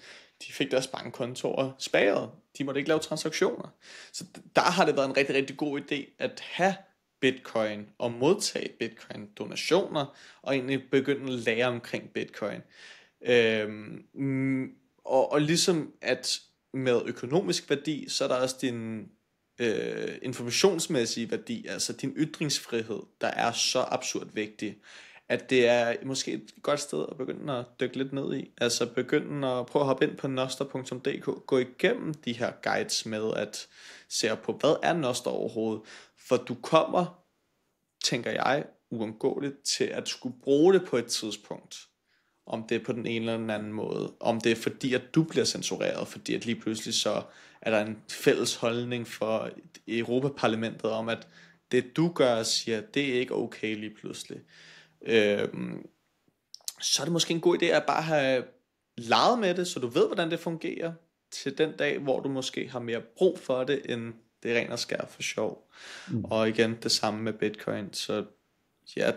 de fik deres bankkontorer spærret. De måtte ikke lave transaktioner. Så der har det været en rigtig, rigtig god idé at have bitcoin og modtage bitcoin donationer, og egentlig begynde at lære omkring bitcoin. Og ligesom at med økonomisk værdi, så er der også din informationsmæssige værdi, altså din ytringsfrihed, der er så absurd vigtig, at det er måske et godt sted at begynde at dykke lidt ned i. Altså begynde at prøve at hoppe ind på noster.dk, gå igennem de her guides med at se på, hvad er Noster overhovedet, for du kommer, tænker jeg, uundgåeligt til at skulle bruge det på et tidspunkt. Om det er på den ene eller den anden måde. Om det er fordi, at du bliver censureret, fordi at lige pludselig så er der en fælles holdning for Europaparlamentet om, at det du gør, siger, det er ikke okay lige pludselig. Så er det måske en god idé at bare have leget med det, så du ved, hvordan det fungerer, til den dag, hvor du måske har mere brug for det, end det ren og skær for sjov. Og igen, det samme med bitcoin. Så ja,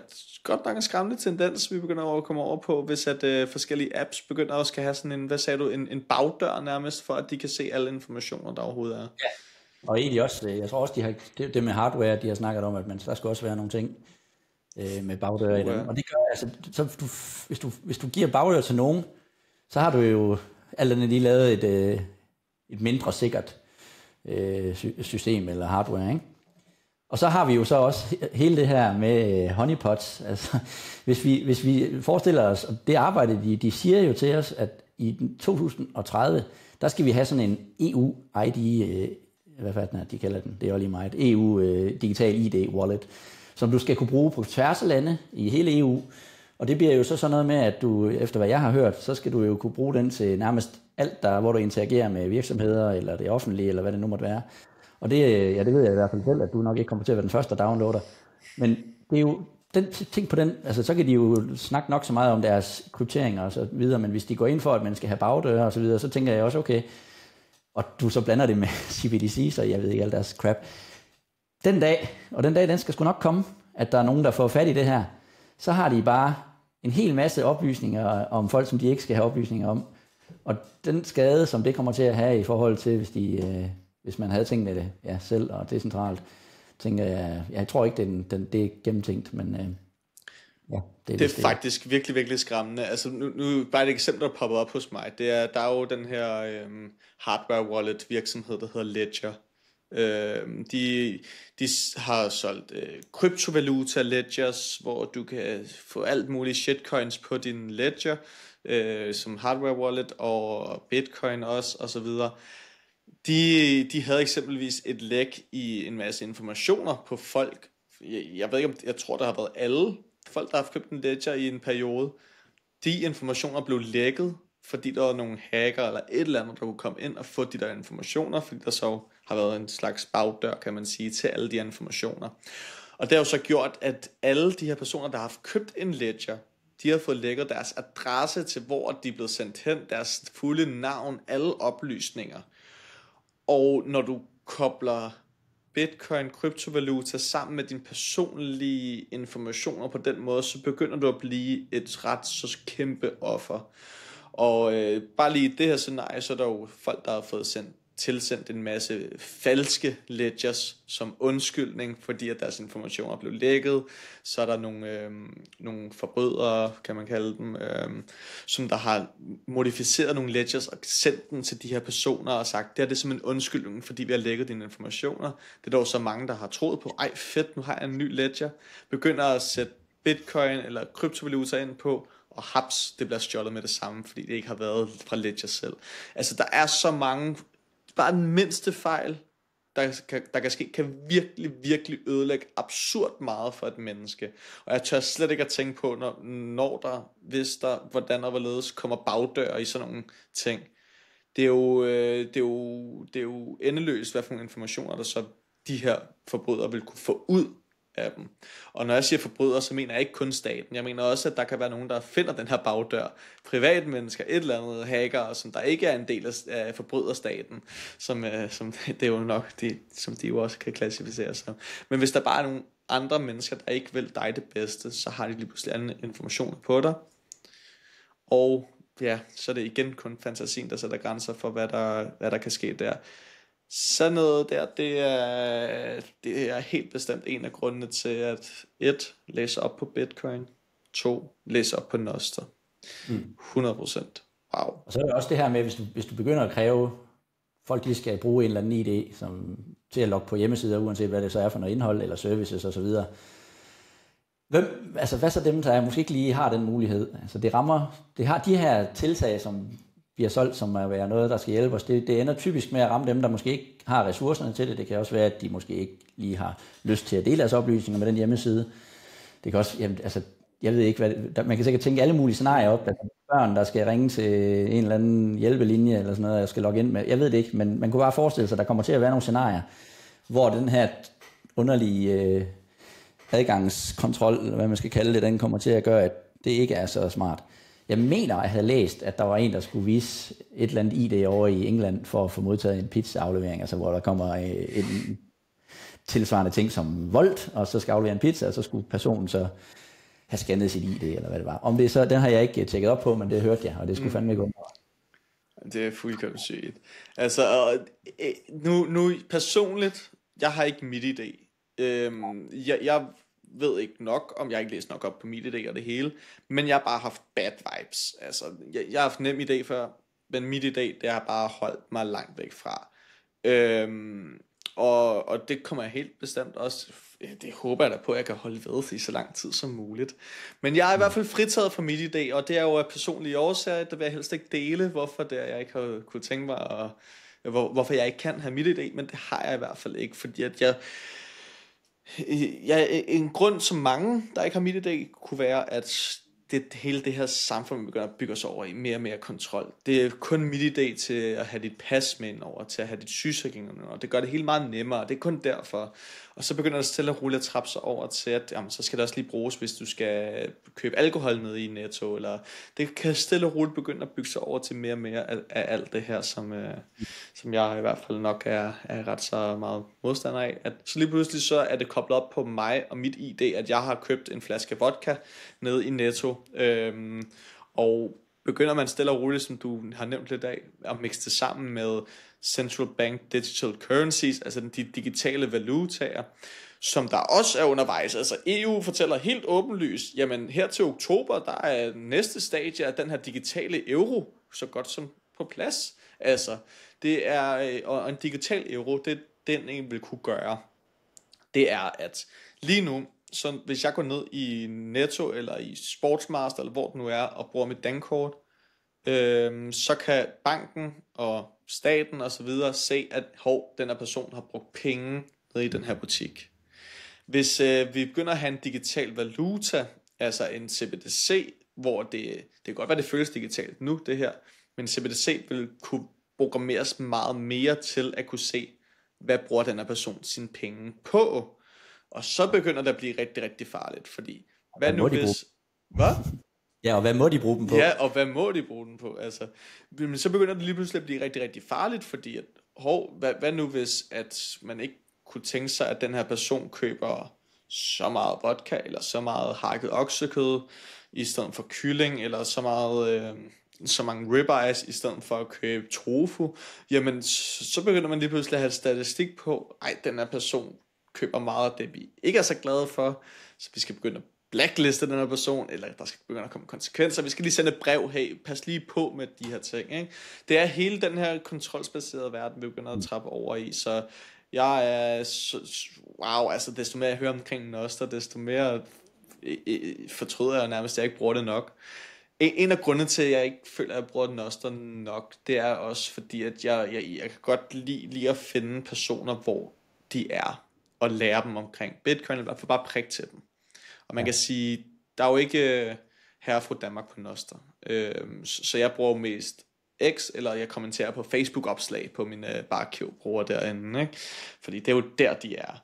godt nok en skræmmende tendens, vi begynder at komme over på, hvis at forskellige apps begynder også at have sådan en, hvad sagde du, en bagdør nærmest, for at de kan se alle informationer, der overhovedet er. Ja, og egentlig også, jeg tror også, de har, det med hardware, de har snakket om, at der skal også være nogle ting med bagdør i dem. Og det gør, altså, så hvis du giver bagdør til nogen, så har du jo alt andet lige lavet et mindre sikkert system eller hardware, ikke? Og så har vi jo så også hele det her med honeypots. Altså, hvis vi forestiller os, og det arbejde, de siger jo til os, at i 2030, der skal vi have sådan en EU-ID, hvad fanden er de kalder den, det er jo lige meget, EU-digital ID-wallet, som du skal kunne bruge på tværs af lande i hele EU. Og det bliver jo så sådan noget med, at du, efter hvad jeg har hørt, så skal du jo kunne bruge den til nærmest alt, der, hvor du interagerer med virksomheder, eller det offentlige, eller hvad det nu måtte være. Og det ved jeg i hvert fald selv, at du nok ikke kommer til at være den første, der downloader. Men det er jo den ting på den, altså så kan de jo snakke nok så meget om deres krypteringer og så videre, men hvis de går ind for, at man skal have bagdøre og så videre, så tænker jeg også, okay, og du så blander det med CBDC, så jeg ved ikke alt deres crap. Den dag, den skal sgu nok komme, at der er nogen, der får fat i det her, så har de bare en hel masse oplysninger om folk, som de ikke skal have oplysninger om. Og den skade, som det kommer til at have i forhold til, hvis man havde tænkt det selv og decentralt, tænker jeg tror ikke, det er gennemtænkt, men det er faktisk virkelig, virkelig skræmmende. Altså nu bare et eksempel, der popper op hos mig. Der er jo den her hardware wallet virksomhed, der hedder Ledger. De har solgt kryptovaluta ledgers, hvor du kan få alt muligt shitcoins på din ledger, som hardware wallet og bitcoin også og så videre. De havde eksempelvis et læk i en masse informationer på folk. Jeg ved ikke om, jeg tror der har været alle folk, der har købt en ledger i en periode. De informationer blev lækket, fordi der var nogle hacker eller et eller andet, der kunne komme ind og få de der informationer, fordi der så har været en slags bagdør, kan man sige, til alle de informationer. Og det har jo så gjort, at alle de her personer, der har haft købt en ledger, de har fået lækket deres adresse til, hvor de er blevet sendt hen, deres fulde navn, alle oplysninger. Og når du kobler bitcoin, kryptovaluta sammen med dine personlige informationer på den måde, så begynder du at blive et ret så kæmpe offer. Og bare lige i det her scenarie, så er der jo folk, der har fået tilsendt en masse falske ledgers som undskyldning, fordi at deres informationer blev lækket. Så er der nogle forbrydere, kan man kalde dem, som der har modificeret nogle ledgers og sendt dem til de her personer og sagt, det er som en undskyldning, fordi vi har lækket dine informationer. Det er dog så mange, der har troet på, ej fedt, nu har jeg en ny ledger, begynder at sætte bitcoin eller kryptovaluta ind på, og haps, det bliver stjålet med det samme, fordi det ikke har været fra ledger selv. Altså der er så mange, bare den mindste fejl, der kan ske, kan virkelig, virkelig ødelægge absurd meget for et menneske. Og jeg tør slet ikke at tænke på, når der, hvis der, hvordan og hvorledes kommer bagdør i sådan nogle ting. Det er jo endeløst, hvad for nogle informationer, der så de her forbrydere vil kunne få ud af dem. Og når jeg siger forbrydere, så mener jeg ikke kun staten. Jeg mener også, at der kan være nogen, der finder den her bagdør. Privatmennesker, et eller andet hacker, som der ikke er en del af forbryderstaten, som det er jo nok det, som de jo også kan klassificeres som. Men hvis der bare er nogle andre mennesker, der ikke vil dig det bedste, så har de lige pludselig anden information på dig. Og ja, så er det igen kun fantasien, der sætter grænser for, hvad der kan ske der. Sådan noget der, det er helt bestemt en af grundene til, at 1. læse op på Bitcoin, 2. læse op på Nostr. 100%. Wow. Og så er det også det her med, hvis du begynder at kræve, folk de skal bruge en eller anden ID til at logge på hjemmesider, uanset hvad det så er for noget indhold, eller services osv. Hvad så dem, der måske ikke lige har den mulighed? Altså det har de her tiltag, som bliver solgt som at være noget, der skal hjælpe os. Det ender typisk med at ramme dem, der måske ikke har ressourcerne til det. Det kan også være, at de måske ikke lige har lyst til at dele deres oplysninger med den hjemmeside. Det kan også, jeg ved ikke, man kan sikkert tænke alle mulige scenarier op, at børn, der skal ringe til en eller anden hjælpelinje, eller sådan noget, jeg skal logge ind med. Jeg ved det ikke, men man kunne bare forestille sig, at der kommer til at være nogle scenarier, hvor den her underlige adgangskontrol, eller hvad man skal kalde det, den kommer til at gøre, at det ikke er så smart. Jeg mener, at jeg havde læst, at der var en, der skulle vise et eller andet ID over i England for at få modtaget en pizza-aflevering, altså hvor der kommer en tilsvarende ting som Volt, og så skal aflevere en pizza, og så skulle personen så have scannet sit ID, eller hvad det var. Om det så, den har jeg ikke tjekket op på, men det hørte jeg, og det skulle fandme gå. Det er fuldkommen sygt. Altså, nu personligt, jeg har ikke mit ID. Jeg ved ikke nok, om jeg ikke læst nok op på MitID og det hele, men jeg har bare haft bad vibes. Altså, jeg har haft NemID før, men MitID, det har bare holdt mig langt væk fra. Og det kommer jeg helt bestemt også, det håber jeg da på, at jeg kan holde ved i så lang tid som muligt. Men jeg er i hvert fald fritaget fra MitID, og det er jo af personlige årsager, der vil jeg helst ikke dele, hvorfor det er, jeg ikke har kunne tænke mig, hvorfor jeg ikke kan have MitID, men det har jeg i hvert fald ikke, fordi at en grund, som mange, der ikke har MitID, kunne være, at hele det her samfund, vi begynder at bygge os over i mere og mere kontrol. Det er kun mit idé til at have dit pas med ind over, til at have dit sygesikring med over. Det gør det hele meget nemmere, det er kun derfor. Og så begynder det stille og roligt at trappe sig over til, at jamen, så skal det også lige bruges, hvis du skal købe alkohol nede i Netto, eller det kan stille og roligt begynde at bygge sig over til mere og mere af alt det her, som jeg i hvert fald nok er ret så meget modstander af. At så lige pludselig så er det koblet op på mig og mit ID, at jeg har købt en flaske vodka nede i Netto, og begynder man stille og roligt, som du har nævnt lidt af, at mixe det sammen med central bank digital currencies, altså de digitale valutaer, som der også er undervejs. Altså EU fortæller helt åbenlyst, jamen her til oktober, der er næste stadie af den her digitale euro så godt som på plads. Altså, det er, og en digital euro, det den egentlig vil kunne gøre, det er, at lige nu, så hvis jeg går ned i Netto eller i Sportsmaster eller hvor det nu er og bruger mit dankort, så kan banken og staten og så videre se, at den her person har brugt penge ned i den her butik. Hvis vi begynder at have en digital valuta, altså en CBDC, hvor det kan godt være, det føles digitalt nu det her, men CBDC vil kunne programmeres meget mere til at kunne se, hvad bruger den her person sine penge på. Og så begynder det at blive rigtig, rigtig farligt, fordi hvad nu hvis... Hvad? Ja, og hvad må de bruge dem på? Ja, og hvad må de bruge dem på? Altså, men så begynder det lige pludselig at blive rigtig, rigtig farligt, fordi at, hvad nu hvis, at man ikke kunne tænke sig, at den her person køber så meget vodka, eller så meget hakket oksekød, i stedet for kylling, eller så mange ribeyes, i stedet for at købe tofu, jamen så begynder man lige pludselig at have statistik på, den her person køber meget af det, vi ikke er så glade for, så vi skal begynde at blackliste den her person, eller der skal begynde at komme konsekvenser. Vi skal lige sende et brev, hey, pas lige på med de her ting. Ikke? Det er hele den her kontrolsbaserede verden, vi begynder at trappe over i, så jeg er, altså desto mere jeg hører omkring Nostr, desto mere fortryder jeg nærmest, at jeg ikke bruger det nok. En af grundene til, at jeg ikke føler, at jeg bruger Nostr nok, det er også fordi, at jeg kan godt lide at finde personer, hvor de er, og lære dem omkring Bitcoin, eller for bare prikke til dem. Og man kan sige, der er jo ikke herre fra Danmark på Nostr. Så jeg bruger mest X, eller jeg kommenterer på Facebook-opslag på mine Barcube-brugere derinde. Ikke? Fordi det er jo der, de er.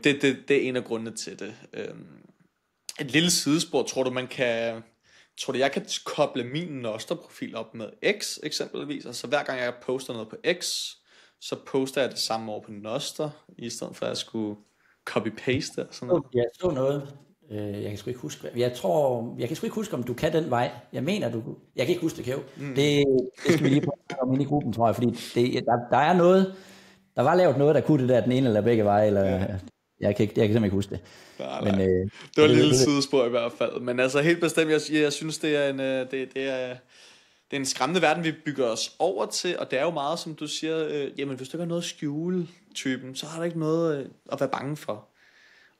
Det er en af grundene til det. Et lille sidespor, tror du, jeg kan koble min Nostr-profil op med X eksempelvis? Altså hver gang jeg poster noget på X, så poster jeg det samme over på Nostr, i stedet for at jeg skulle copy-paste og sådan noget. Jeg så noget. Jeg kan sgu ikke huske. Jeg kan sgu ikke huske, om du kan den vej. Jeg mener, jeg kan ikke huske det, Kæv. Det skal vi lige prøve at komme ind i gruppen, tror jeg, fordi der er noget, der var lavet noget, der kunne det der den ene eller begge veje, eller jeg kan simpelthen ikke huske det. Nej. Men, det var et lille sidespor i hvert fald. Men altså helt bestemt, jeg synes, det er en skræmmende verden, vi bygger os over til, og det er jo meget, som du siger, jamen hvis du ikke har noget at skjule typen, så har der ikke noget at være bange for.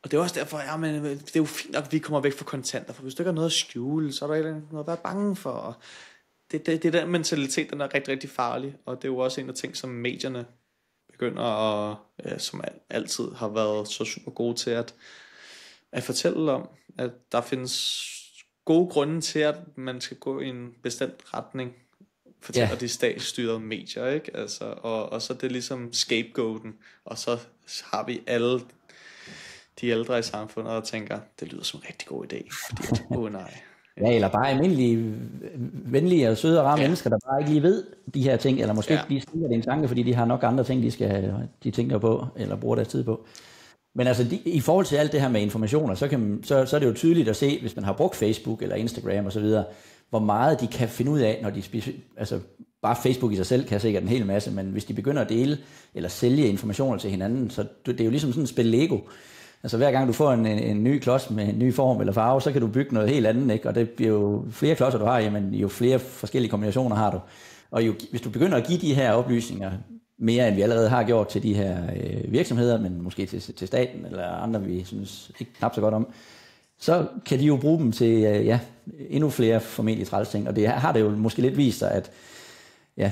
Og det er også derfor, men det er jo fint nok, at vi kommer væk fra kontanter, for hvis du ikke har noget at skjule, så er der ikke noget at være bange for. Og det er den mentalitet, den er rigtig, rigtig farlig, og det er jo også en af ting, som medierne begynder at, som altid har været så super gode til at fortælle om, at der findes gode grunde til, at man skal gå i en bestemt retning, fortæller de statsstyrede medier, ikke? Altså, og så er det ligesom scapegoaten, og så har vi alle de ældre i samfundet og tænker, det lyder som en rigtig god idé, fordi nej. Ja, eller bare almindelige, venlige og søde og rare mennesker, der bare ikke lige ved de her ting, eller måske ikke lige stikker det en tanke, fordi de har nok andre ting, de tænker på, eller bruger deres tid på. Men altså, i forhold til alt det her med informationer, så er det jo tydeligt at se, hvis man har brugt Facebook eller Instagram og så videre, hvor meget de kan finde ud af, når de altså bare Facebook i sig selv kan sikkert en hel masse, men hvis de begynder at dele eller sælge informationer til hinanden, så det er jo ligesom sådan et spil Lego. Altså hver gang du får en ny klods med en ny form eller farve, så kan du bygge noget helt andet, ikke? Og det bliver jo flere klodser du har, jamen jo flere forskellige kombinationer har du. Og hvis du begynder at give de her oplysninger mere end vi allerede har gjort til de her virksomheder, men måske til staten eller andre vi synes ikke knap så godt om, så kan de jo bruge dem til endnu flere formentlig træls ting. Og det har det jo måske lidt vist sig, at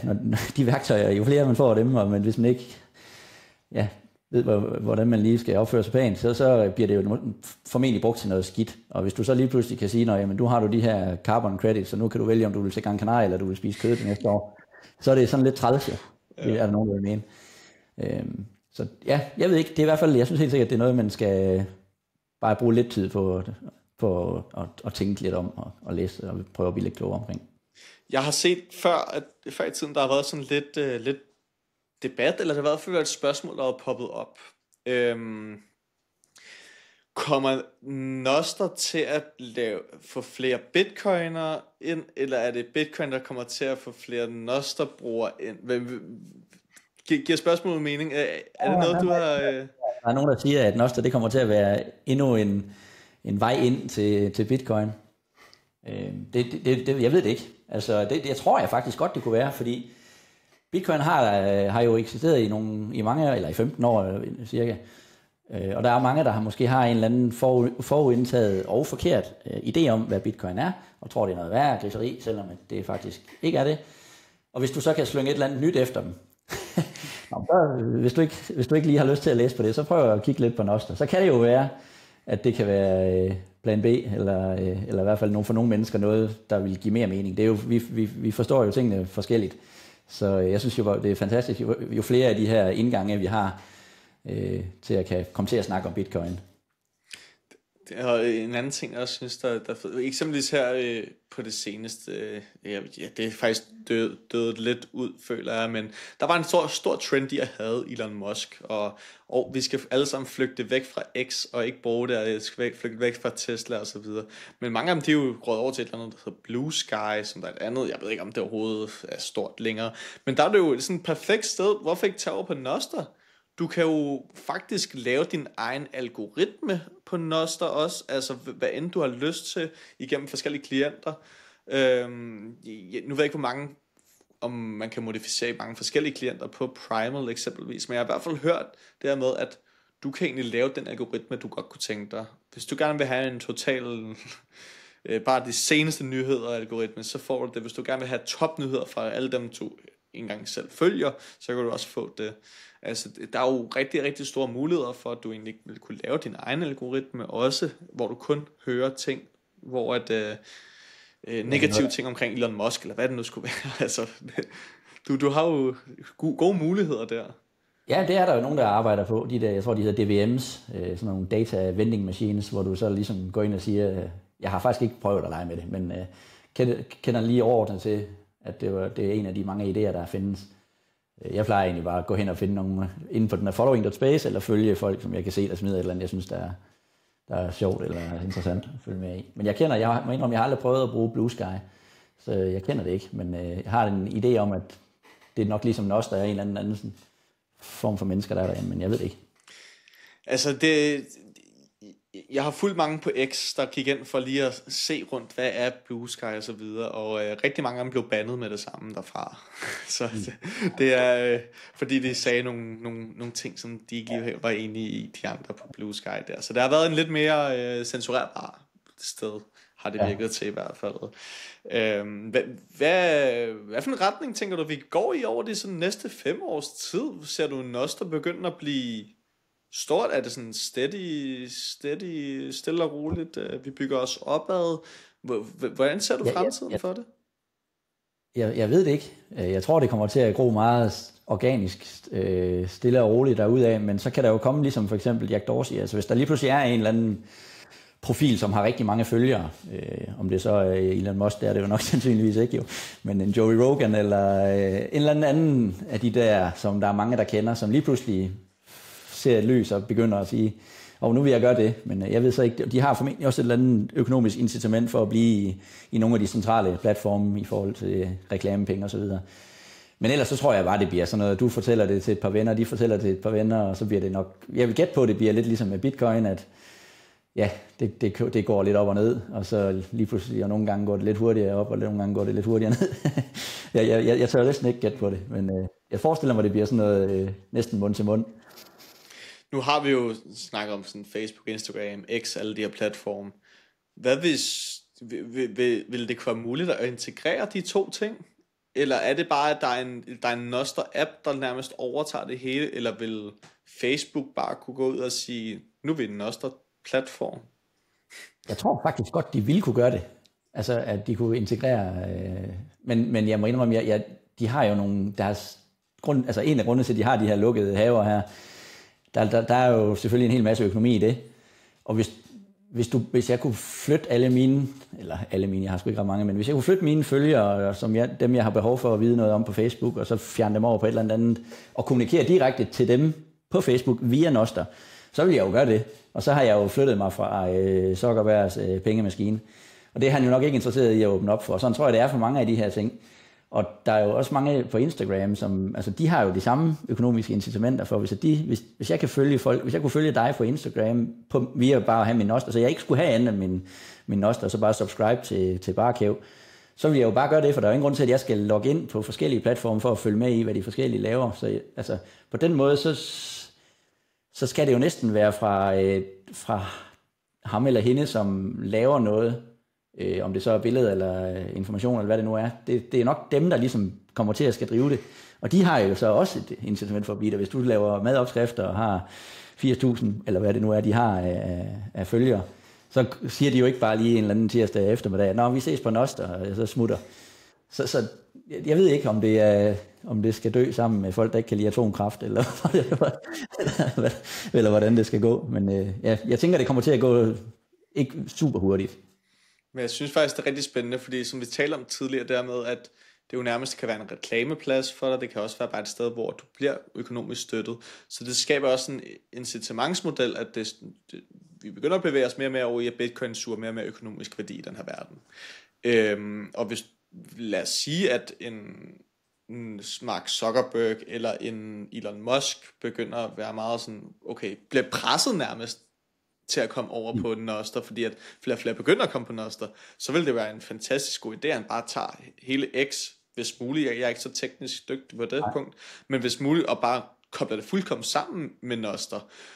når de værktøjer, jo flere man får af dem, men hvis man ikke ved, hvordan man lige skal opføre sig pænt, så bliver det jo formentlig brugt til noget skidt. Og hvis du så lige pludselig kan sige, jamen nu har du de her carbon credits, så nu kan du vælge, om du vil til Gran Canaria, eller du vil spise kød det næste år, så er det sådan lidt træls, ja. Det er der nogen, der vil mene. Så ja, jeg ved ikke, det er i hvert fald, jeg synes helt sikkert, det er noget, man skal bare bruge lidt tid på at tænke lidt om, og læse, og prøve at blive lidt klogere omkring. Jeg har set før i tiden, der har været sådan lidt debat, eller der har været et spørgsmål, der er poppet op. Kommer Nostr til at få flere bitcoiner ind, eller er det bitcoin, der kommer til at få flere Nostr-brugere ind? Giver spørgsmålet mening? Er det noget, du har... Der er nogen, der siger, at Nostr, det kommer til at være endnu en vej ind til bitcoin. Jeg ved det ikke. Altså, jeg tror jeg faktisk godt, det kunne være, fordi bitcoin har jo eksisteret i mange, eller i 15 år cirka. Og der er mange, der måske har en eller anden forudindtaget og forkert idé om, hvad bitcoin er, og tror, det er noget værre griseri, selvom det faktisk ikke er det. Og hvis du så kan slynge et eller andet nyt efter dem, hvis du ikke lige har lyst til at læse på det, så prøv at kigge lidt på Nostr. Så kan det jo være, at det kan være plan B, eller i hvert fald for nogle mennesker noget, der vil give mere mening. Det er jo, vi forstår jo tingene forskelligt. Så jeg synes jo, det er fantastisk, jo flere af de her indgange, vi har, til at kan komme til at snakke om bitcoin. Og en anden ting, jeg også synes, der eksempelvis her på det seneste, det er faktisk dødet lidt ud, føler jeg, men der var en stor trend, jeg havde Elon Musk, og vi skal alle sammen flygte væk fra X, og ikke bruge det, og skal flygte væk fra Tesla og så videre. Men mange af dem, de er jo gået over til et eller andet, der hedder Blue Sky, som der er et andet, jeg ved ikke, om det overhovedet er stort længere, men der er det jo sådan et perfekt sted. Hvorfor ikke tage over på Nostr? Du kan jo faktisk lave din egen algoritme på Nostr også, altså hvad end du har lyst til igennem forskellige klienter. Nu ved jeg ikke, hvor mange, om man kan modificere mange forskellige klienter på Primal eksempelvis, men jeg har i hvert fald hørt det her med, at du kan egentlig lave den algoritme, du godt kunne tænke dig. Hvis du gerne vil have en total, bare de seneste nyheder algoritme, så får du det. Hvis du gerne vil have topnyheder fra alle dem, du ikke engang selv følger, så kan du også få det. Altså, der er jo rigtig, rigtig store muligheder for, at du egentlig vil kunne lave din egen algoritme også, hvor du kun hører ting, hvor at negative ting omkring Elon Musk, eller hvad det nu skulle være. Altså, du har jo gode muligheder der. Ja, det er der jo nogen, der arbejder på. De der, jeg tror, de hedder DVM's, sådan nogle data vending machines, hvor du så ligesom går ind og siger, jeg har faktisk ikke prøvet at lege med det, men kender lige overordnet til, at det er en af de mange idéer, der findes. Jeg plejer egentlig bare at gå hen og finde nogen inden for den her following.space, eller følge folk, som jeg kan se, der smider et eller andet, jeg synes, der er sjovt eller interessant at følge med i. Men jeg har aldrig prøvet at bruge Blue Sky, så jeg kender det ikke, men jeg har en idé om, at det er nok ligesom os, der er en eller anden form for mennesker, der er derinde, men jeg ved det ikke. Altså, jeg har fulgt mange på X, der gik ind for lige at se rundt, hvad er Blue Sky og så videre, og rigtig mange af dem blev bandet med det samme derfra. Så det er, fordi de sagde nogle ting, som de ikke var enige i, de andre på Blue Sky der. Så der har været en lidt mere censurerbar sted, har det virket til i hvert fald. Hvad for en retning tænker du, vi går i over de sådan næste 5 års tid? Ser du Nostr begynde at blive stort? Er det sådan stille og roligt, vi bygger os opad? Hvordan ser du fremtiden for det? Jeg ved det ikke. Jeg tror, det kommer til at gro meget organisk, stille og roligt derudaf, men så kan der jo komme ligesom for eksempel Jack Dorsey. Altså hvis der lige pludselig er en eller anden profil, som har rigtig mange følgere, om det så er Elon Musk, det er det jo nok sandsynligvis ikke jo, men en Joey Rogan eller en eller anden af de der, som der er mange, der kender, som lige pludselig ser et lys og begynder at sige, nu vil jeg gøre det, men jeg ved så ikke, de har formentlig også et eller andet økonomisk incitament for at blive i nogle af de centrale platforme i forhold til reklamepenge og så videre. Men ellers så tror jeg bare, det bliver sådan noget, du fortæller det til et par venner, de fortæller det til et par venner, og så bliver det nok, jeg vil gætte på, det bliver lidt ligesom med Bitcoin, at ja, det går lidt op og ned, og så lige pludselig, og nogle gange går det lidt hurtigere op, og nogle gange går det lidt hurtigere ned. jeg tør næsten ikke gætte på det, men jeg forestiller mig, det bliver sådan noget næsten mund til mund. Nu har vi jo snakket om sådan Facebook, Instagram, X, alle de her platforme. Hvad hvis, vil det være muligt at integrere de to ting? Eller er det bare, at der er en Nostr-app, der nærmest overtager det hele? Eller vil Facebook bare kunne gå ud og sige, nu er vi den også platform. Jeg tror faktisk godt, de ville kunne gøre det. Altså, at de kunne integrere... men jeg må indrømme, de har jo nogle... Altså, en af grundene til, at de har de her lukkede haver her, der er jo selvfølgelig en hel masse økonomi i det. Og hvis jeg kunne flytte alle mine, jeg har sgu ikke ret mange, men hvis jeg kunne flytte mine følgere, dem jeg har behov for at vide noget om på Facebook, og så fjerne dem over på et eller andet, og kommunikere direkte til dem på Facebook via Nostr, så vil jeg jo gøre det. Og så har jeg jo flyttet mig fra Zuckerbergs pengemaskine. Og det er han jo nok ikke interesseret i at åbne op for. Sådan tror jeg, det er for mange af de her ting. Og der er jo også mange på Instagram, som, altså de har jo de samme økonomiske incitamenter for, hvis jeg kan følge folk, hvis jeg kunne følge dig på Instagram, via bare at have min Nostr, så jeg ikke skulle have andet end min Nostr, og så bare subscribe til Barekæv, så vil jeg jo bare gøre det, for der er jo ingen grund til, at jeg skal logge ind på forskellige platforme for at følge med i, hvad de forskellige laver. Så altså, på den måde, så skal det jo næsten være fra ham eller hende, som laver noget, om det så er billede eller information eller hvad det nu er. Det er nok dem, der ligesom kommer til at skal drive det. Og de har jo så også et incitament for at blive der. Hvis du laver madopskrifter og har 80.000, eller hvad det nu er, de har af følgere, så siger de jo ikke bare lige en eller anden tirsdag eftermiddag, nå, vi ses på Nostr, og så smutter. Så jeg ved ikke, om det skal dø sammen med folk, der ikke kan lide atomkraft, eller hvordan det skal gå. Men jeg tænker, det kommer til at gå ikke super hurtigt. Men jeg synes faktisk, det er rigtig spændende, fordi som vi talte om tidligere, dermed, at det jo nærmest kan være en reklameplads for dig, det kan også være bare et sted, hvor du bliver økonomisk støttet. Så det skaber også en incitamentsmodel, at vi begynder at bevæge os mere og mere over i, at Bitcoin suger mere og mere økonomisk værdi i den her verden. Og hvis, lad os sige, at en Mark Zuckerberg eller en Elon Musk begynder at være meget sådan, okay, bliver presset nærmest til at komme over på Nostr, fordi at flere og flere begynder at komme på Nostr, så vil det være en fantastisk god idé, at han bare tager hele X, hvis muligt. Jeg er ikke så teknisk dygtig på det punkt, men hvis muligt, og bare kobler det fuldkommen sammen med Nostr.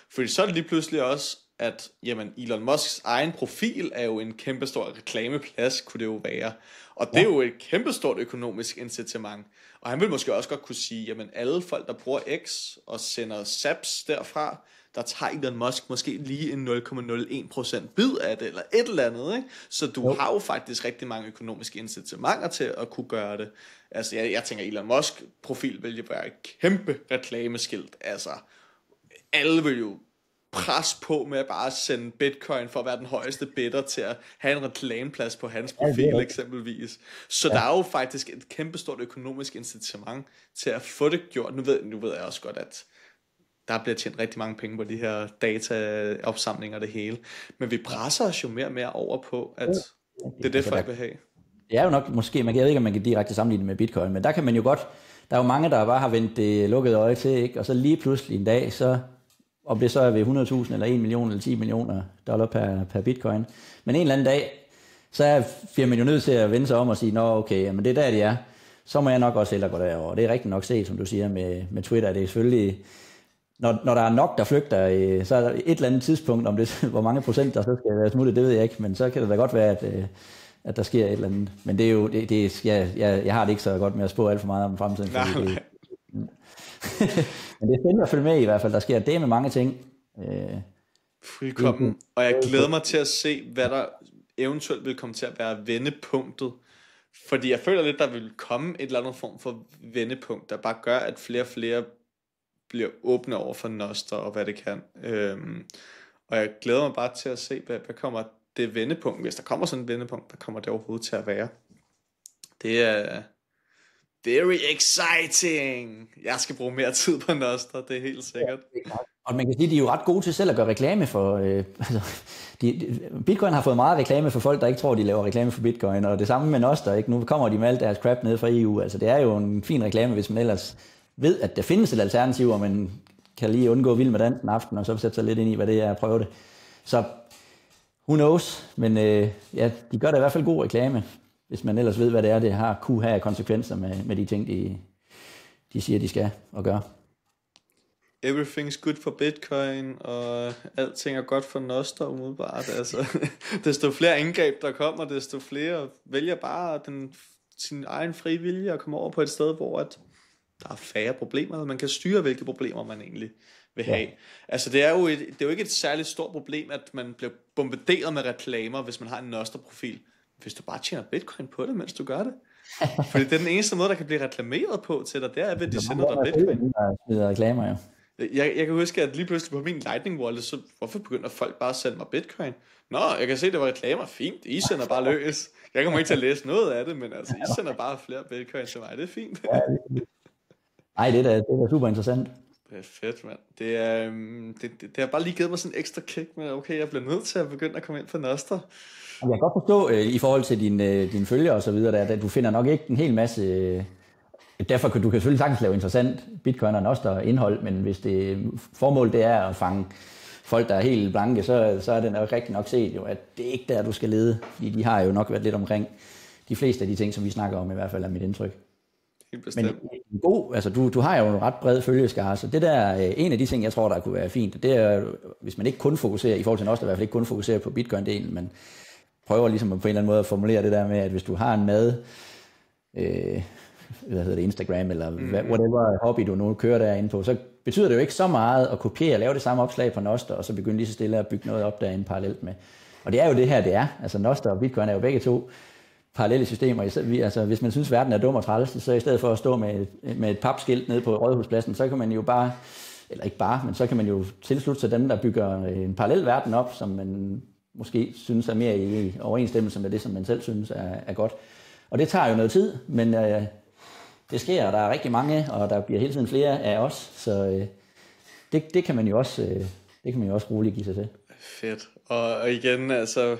Fordi så er det lige pludselig også, at jamen, Elon Musks egen profil er jo en kæmpestor reklameplads, kunne det jo være. Og det er jo et kæmpestort økonomisk incitament. Og han vil måske også godt kunne sige, jamen alle folk, der bruger X og sender zaps derfra, der tager Elon Musk måske lige en 0,01% bid af det, eller et eller andet, ikke? Så du har jo faktisk rigtig mange økonomiske incitamenter til at kunne gøre det. Altså, jeg tænker, Elon Musk profil vil jo være et kæmpe reklameskilt. Altså, alle vil jo pres på med at bare sende bitcoin for at være den højeste bidder til at have en reklameplads på hans profil eksempelvis. Så der er jo faktisk et kæmpestort økonomisk incitament til at få det gjort. Nu ved jeg også godt, at der bliver tjent rigtig mange penge på de her dataopsamlinger og det hele. Men vi presser os jo mere og mere over på, at det er det, folk vil have. Det er jo nok måske, jeg ved ikke, om man kan direkte sammenligne det med bitcoin, men der kan man jo godt, der er jo mange, der bare har vendt det lukkede øje til, ikke? Og så lige pludselig en dag, så om det så er ved 100.000 eller 1 million eller 10 millioner dollar per bitcoin. Men en eller anden dag, så er firmaet jo nødt til at vende sig om og sige, nå okay, men det er der, de er. Så må jeg nok også hellere gå derover. Det er rigtig nok set, som du siger med Twitter. Det er selvfølgelig, når der er nok, der flygter, så er der et eller andet tidspunkt, om det, hvor mange procent der så skal være smuttet, det ved jeg ikke. Men så kan det da godt være, at der sker et eller andet. Men det er jo, jeg har det ikke så godt med at spå alt for meget om fremtiden. Men det er spændende at følge med i hvert fald. Der sker det med mange ting. Fuldkommen. Og jeg glæder mig til at se, hvad der eventuelt vil komme til at være vendepunktet. Fordi jeg føler lidt, der vil komme et eller andet form for vendepunkt, der bare gør, at flere og flere bliver åbne over for Nostr og hvad det kan. Og jeg glæder mig bare til at se, hvad kommer det vendepunkt. Hvis der kommer sådan et vendepunkt, hvad kommer det overhovedet til at være? Det er very exciting. Jeg skal bruge mere tid på Nostr, det er helt sikkert. Og man kan sige, at de er jo ret gode til selv at gøre reklame for... Bitcoin har fået meget reklame for folk, der ikke tror, de laver reklame for Bitcoin, og det samme med Nostr, ikke? Nu kommer de med alt deres crap ned fra EU. Altså, det er jo en fin reklame, hvis man ellers ved, at der findes et alternativ, og man kan lige undgå vild med dans en aften, og så sætte sig lidt ind i, hvad det er at prøve det. Så who knows? Men ja, de gør da i hvert fald god reklame, hvis man ellers ved, hvad det er, det kunne have konsekvenser med de ting, de siger, de skal og gøre. Everything's good for Bitcoin, og alting er godt for Nostr umiddelbart. Altså, desto flere indgreb, der kommer, desto flere vælger bare sin egen fri vilje at komme over på et sted, hvor at der er færre problemer, og man kan styre, hvilke problemer man egentlig vil have. Altså det er jo ikke et særligt stort problem, at man bliver bombarderet med reklamer, hvis man har en Nostr-profil. Hvis du bare tjener bitcoin på det, mens du gør det. Fordi det er den eneste måde, der kan blive reklameret på til dig, det er ved, at de sender dig bitcoin. Der reklamer, jo. Jeg kan huske, at lige pludselig på min Lightning Wallet, så hvorfor begynder folk bare at sende mig bitcoin? Nå, jeg kan se, det var reklamer. Fint, I sender bare løs. Jeg kommer ikke til at læse noget af det, men altså, I sender bare flere bitcoin til mig. Det er fint. Ej, det er da super interessant. Det er fedt, mand. Det har bare lige givet mig sådan en ekstra kick med, okay, jeg bliver nødt til at begynde at komme ind på Nostr. Jeg kan godt forstå i forhold til dine følgere og så videre, at du finder nok ikke en hel masse. Derfor kan du selvfølgelig sagtens lave interessant bitcoin og Nostr indhold, men hvis formålet det er at fange folk, der er helt blanke, så er det nok rigtig nok set jo, at det er ikke der, du skal lede. Fordi de har jo nok været lidt omkring de fleste af de ting, som vi snakker om, i hvert fald er mit indtryk. Men altså du har jo en ret bred følgeskare, så det der en af de ting, jeg tror, der kunne være fint, det er, hvis man ikke kun fokuserer, i forhold til Nostr, i hvert fald ikke kun fokuserer på bitcoin-delen, men prøver ligesom på en eller anden måde at formulere det der med, at hvis du har en Instagram eller whatever hobby du nu kører derinde på, så betyder det jo ikke så meget at kopiere og lave det samme opslag på Nostr, og så begynde lige så stille at bygge noget op derinde parallelt med. Og det er jo det her, det er. Altså Nostr og bitcoin er jo begge to parallelle systemer. Altså hvis man synes, verden er dum og træls, så i stedet for at stå med et papskilt nede på Rådhuspladsen, så kan man jo bare, eller ikke bare, men så kan man jo tilslutte sig dem, der bygger en parallel verden op, som man måske synes er mere i overensstemmelse med det, som man selv synes er godt. Og det tager jo noget tid, men det sker, og der er rigtig mange, og der bliver hele tiden flere af os, så det kan man jo også roligt give sig til. Fedt. Og igen, altså,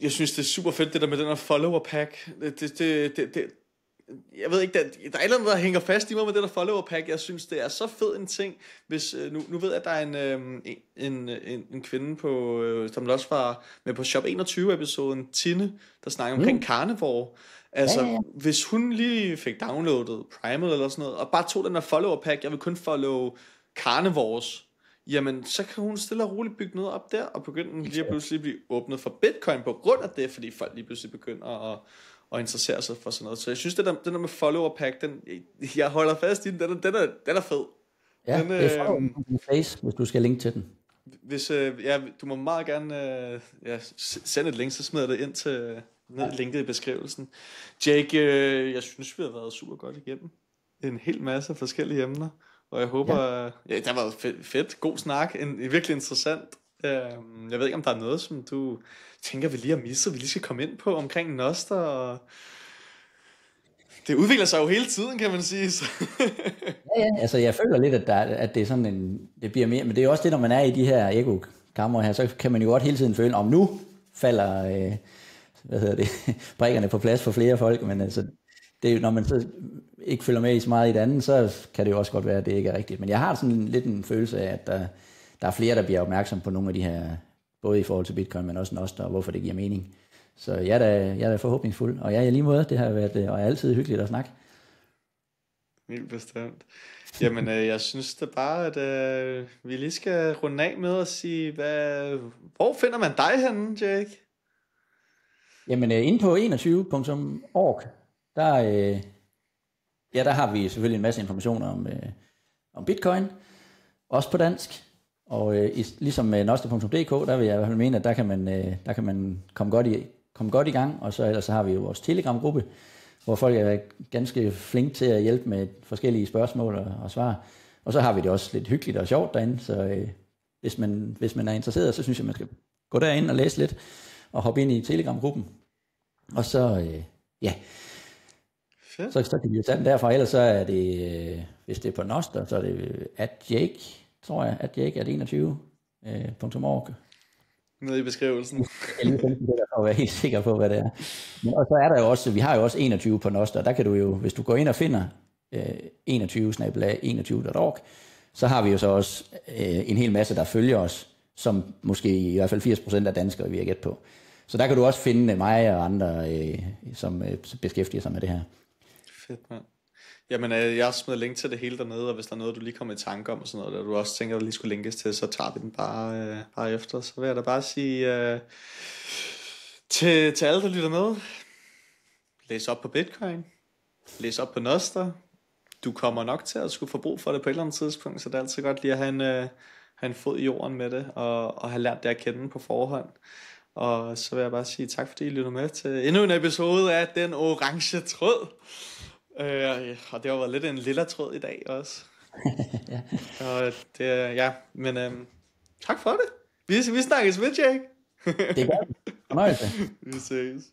jeg synes, det er super fedt, det der med den her follower pack. Jeg ved ikke, der er et eller andet, der hænger fast i mig med det der follower pack. Jeg synes, det er så fed en ting, hvis nu ved jeg, at der er en kvinde på, som også var med på Shop 21 episoden, Tine, der snakker omkring carnivore. Altså, hvis hun lige fik downloadet Primal eller sådan noget, og bare tog den der follower pack, jeg vil kun follow carnivores, jamen, så kan hun stille og roligt bygge noget op der, og begynde lige pludselig blive åbnet for bitcoin på grund af det, fordi folk lige pludselig begynder at interessere sig for sådan noget. Så jeg synes, den der med follower pack, jeg holder fast i den er fed. Ja, det er follow face, hvis du skal linke til den. Hvis, du må meget gerne sende et link, så smider det ind til linket i beskrivelsen. Jake, jeg synes, vi har været super godt igennem en hel masse forskellige emner, og jeg håber, der var fedt, god snak, virkelig interessant. Jeg ved ikke, om der er noget, som du tænker, vi lige har misset, vi lige skal komme ind på omkring Nostr, og det udvikler sig jo hele tiden, kan man sige. Altså jeg føler lidt, at det er sådan det bliver mere, men det er også det, når man er i de her ekokamre her, så kan man jo godt hele tiden føle, om nu falder brikkerne på plads for flere folk, men altså, det er jo, når man så ikke følger med i så meget i det andet, så kan det jo også godt være, at det ikke er rigtigt. Men jeg har sådan lidt en følelse af, at der er flere, der bliver opmærksom på nogle af de her, både i forhold til bitcoin, men også Nostr, og hvorfor det giver mening. Så jeg er da forhåbningsfuld, og jeg er lige måde, det har været, og er altid hyggeligt at snakke. Helt bestemt. Jamen, jeg synes da bare, at vi lige skal runde af med at sige, hvor finder man dig henne, Jake? Jamen, inde på 21.org, der har vi selvfølgelig en masse informationer om bitcoin, også på dansk. Og ligesom med nostr.dk, der vil jeg i hvert fald mene, at der kan man komme godt i gang. Og så ellers så har vi jo vores Telegram-gruppe, hvor folk er ganske flinke til at hjælpe med forskellige spørgsmål og svar. Og så har vi det også lidt hyggeligt og sjovt derinde, så hvis man er interesseret, så synes jeg, man skal gå derind og læse lidt, og hoppe ind i Telegram-gruppen. Og så, så kan vi jo tage den derfra. Ellers så er det, hvis det er på Nostr, så er det @Jake, tror jeg, @Jake21.org. Nede i beskrivelsen. Jeg er være helt sikker på, hvad det er. Men, og så er der jo også, vi har jo også 21 på Nostr, der kan du jo, hvis du går ind og finder 21.org, så har vi jo så også en hel masse, der følger os, som måske i hvert fald 80% af danskere, vi har gæt på. Så der kan du også finde mig og andre, som beskæftiger sig med det her. Fedt, mand. Jamen, jeg har smidt link til det hele dernede, og hvis der er noget, du lige kommer i tanke om, og sådan noget, der du også tænker, at du lige skulle linkes til, så tager vi den bare efter. Så vil jeg da bare sige til alle, der lytter med, læs op på bitcoin, læs op på Nostr, du kommer nok til at skulle få brug for det på et eller andet tidspunkt, så det er altid godt lige at have en fod i jorden med det, og have lært det at kende på forhånd. Og så vil jeg bare sige tak, fordi I lytter med til endnu en episode af Den Orange Tråd. Og det har været lidt en lilla tråd i dag også. Ja. Og det, ja, men tak for det. Vi snakkes ved, Jake. Det er godt. Fornøjelse. Vi ses.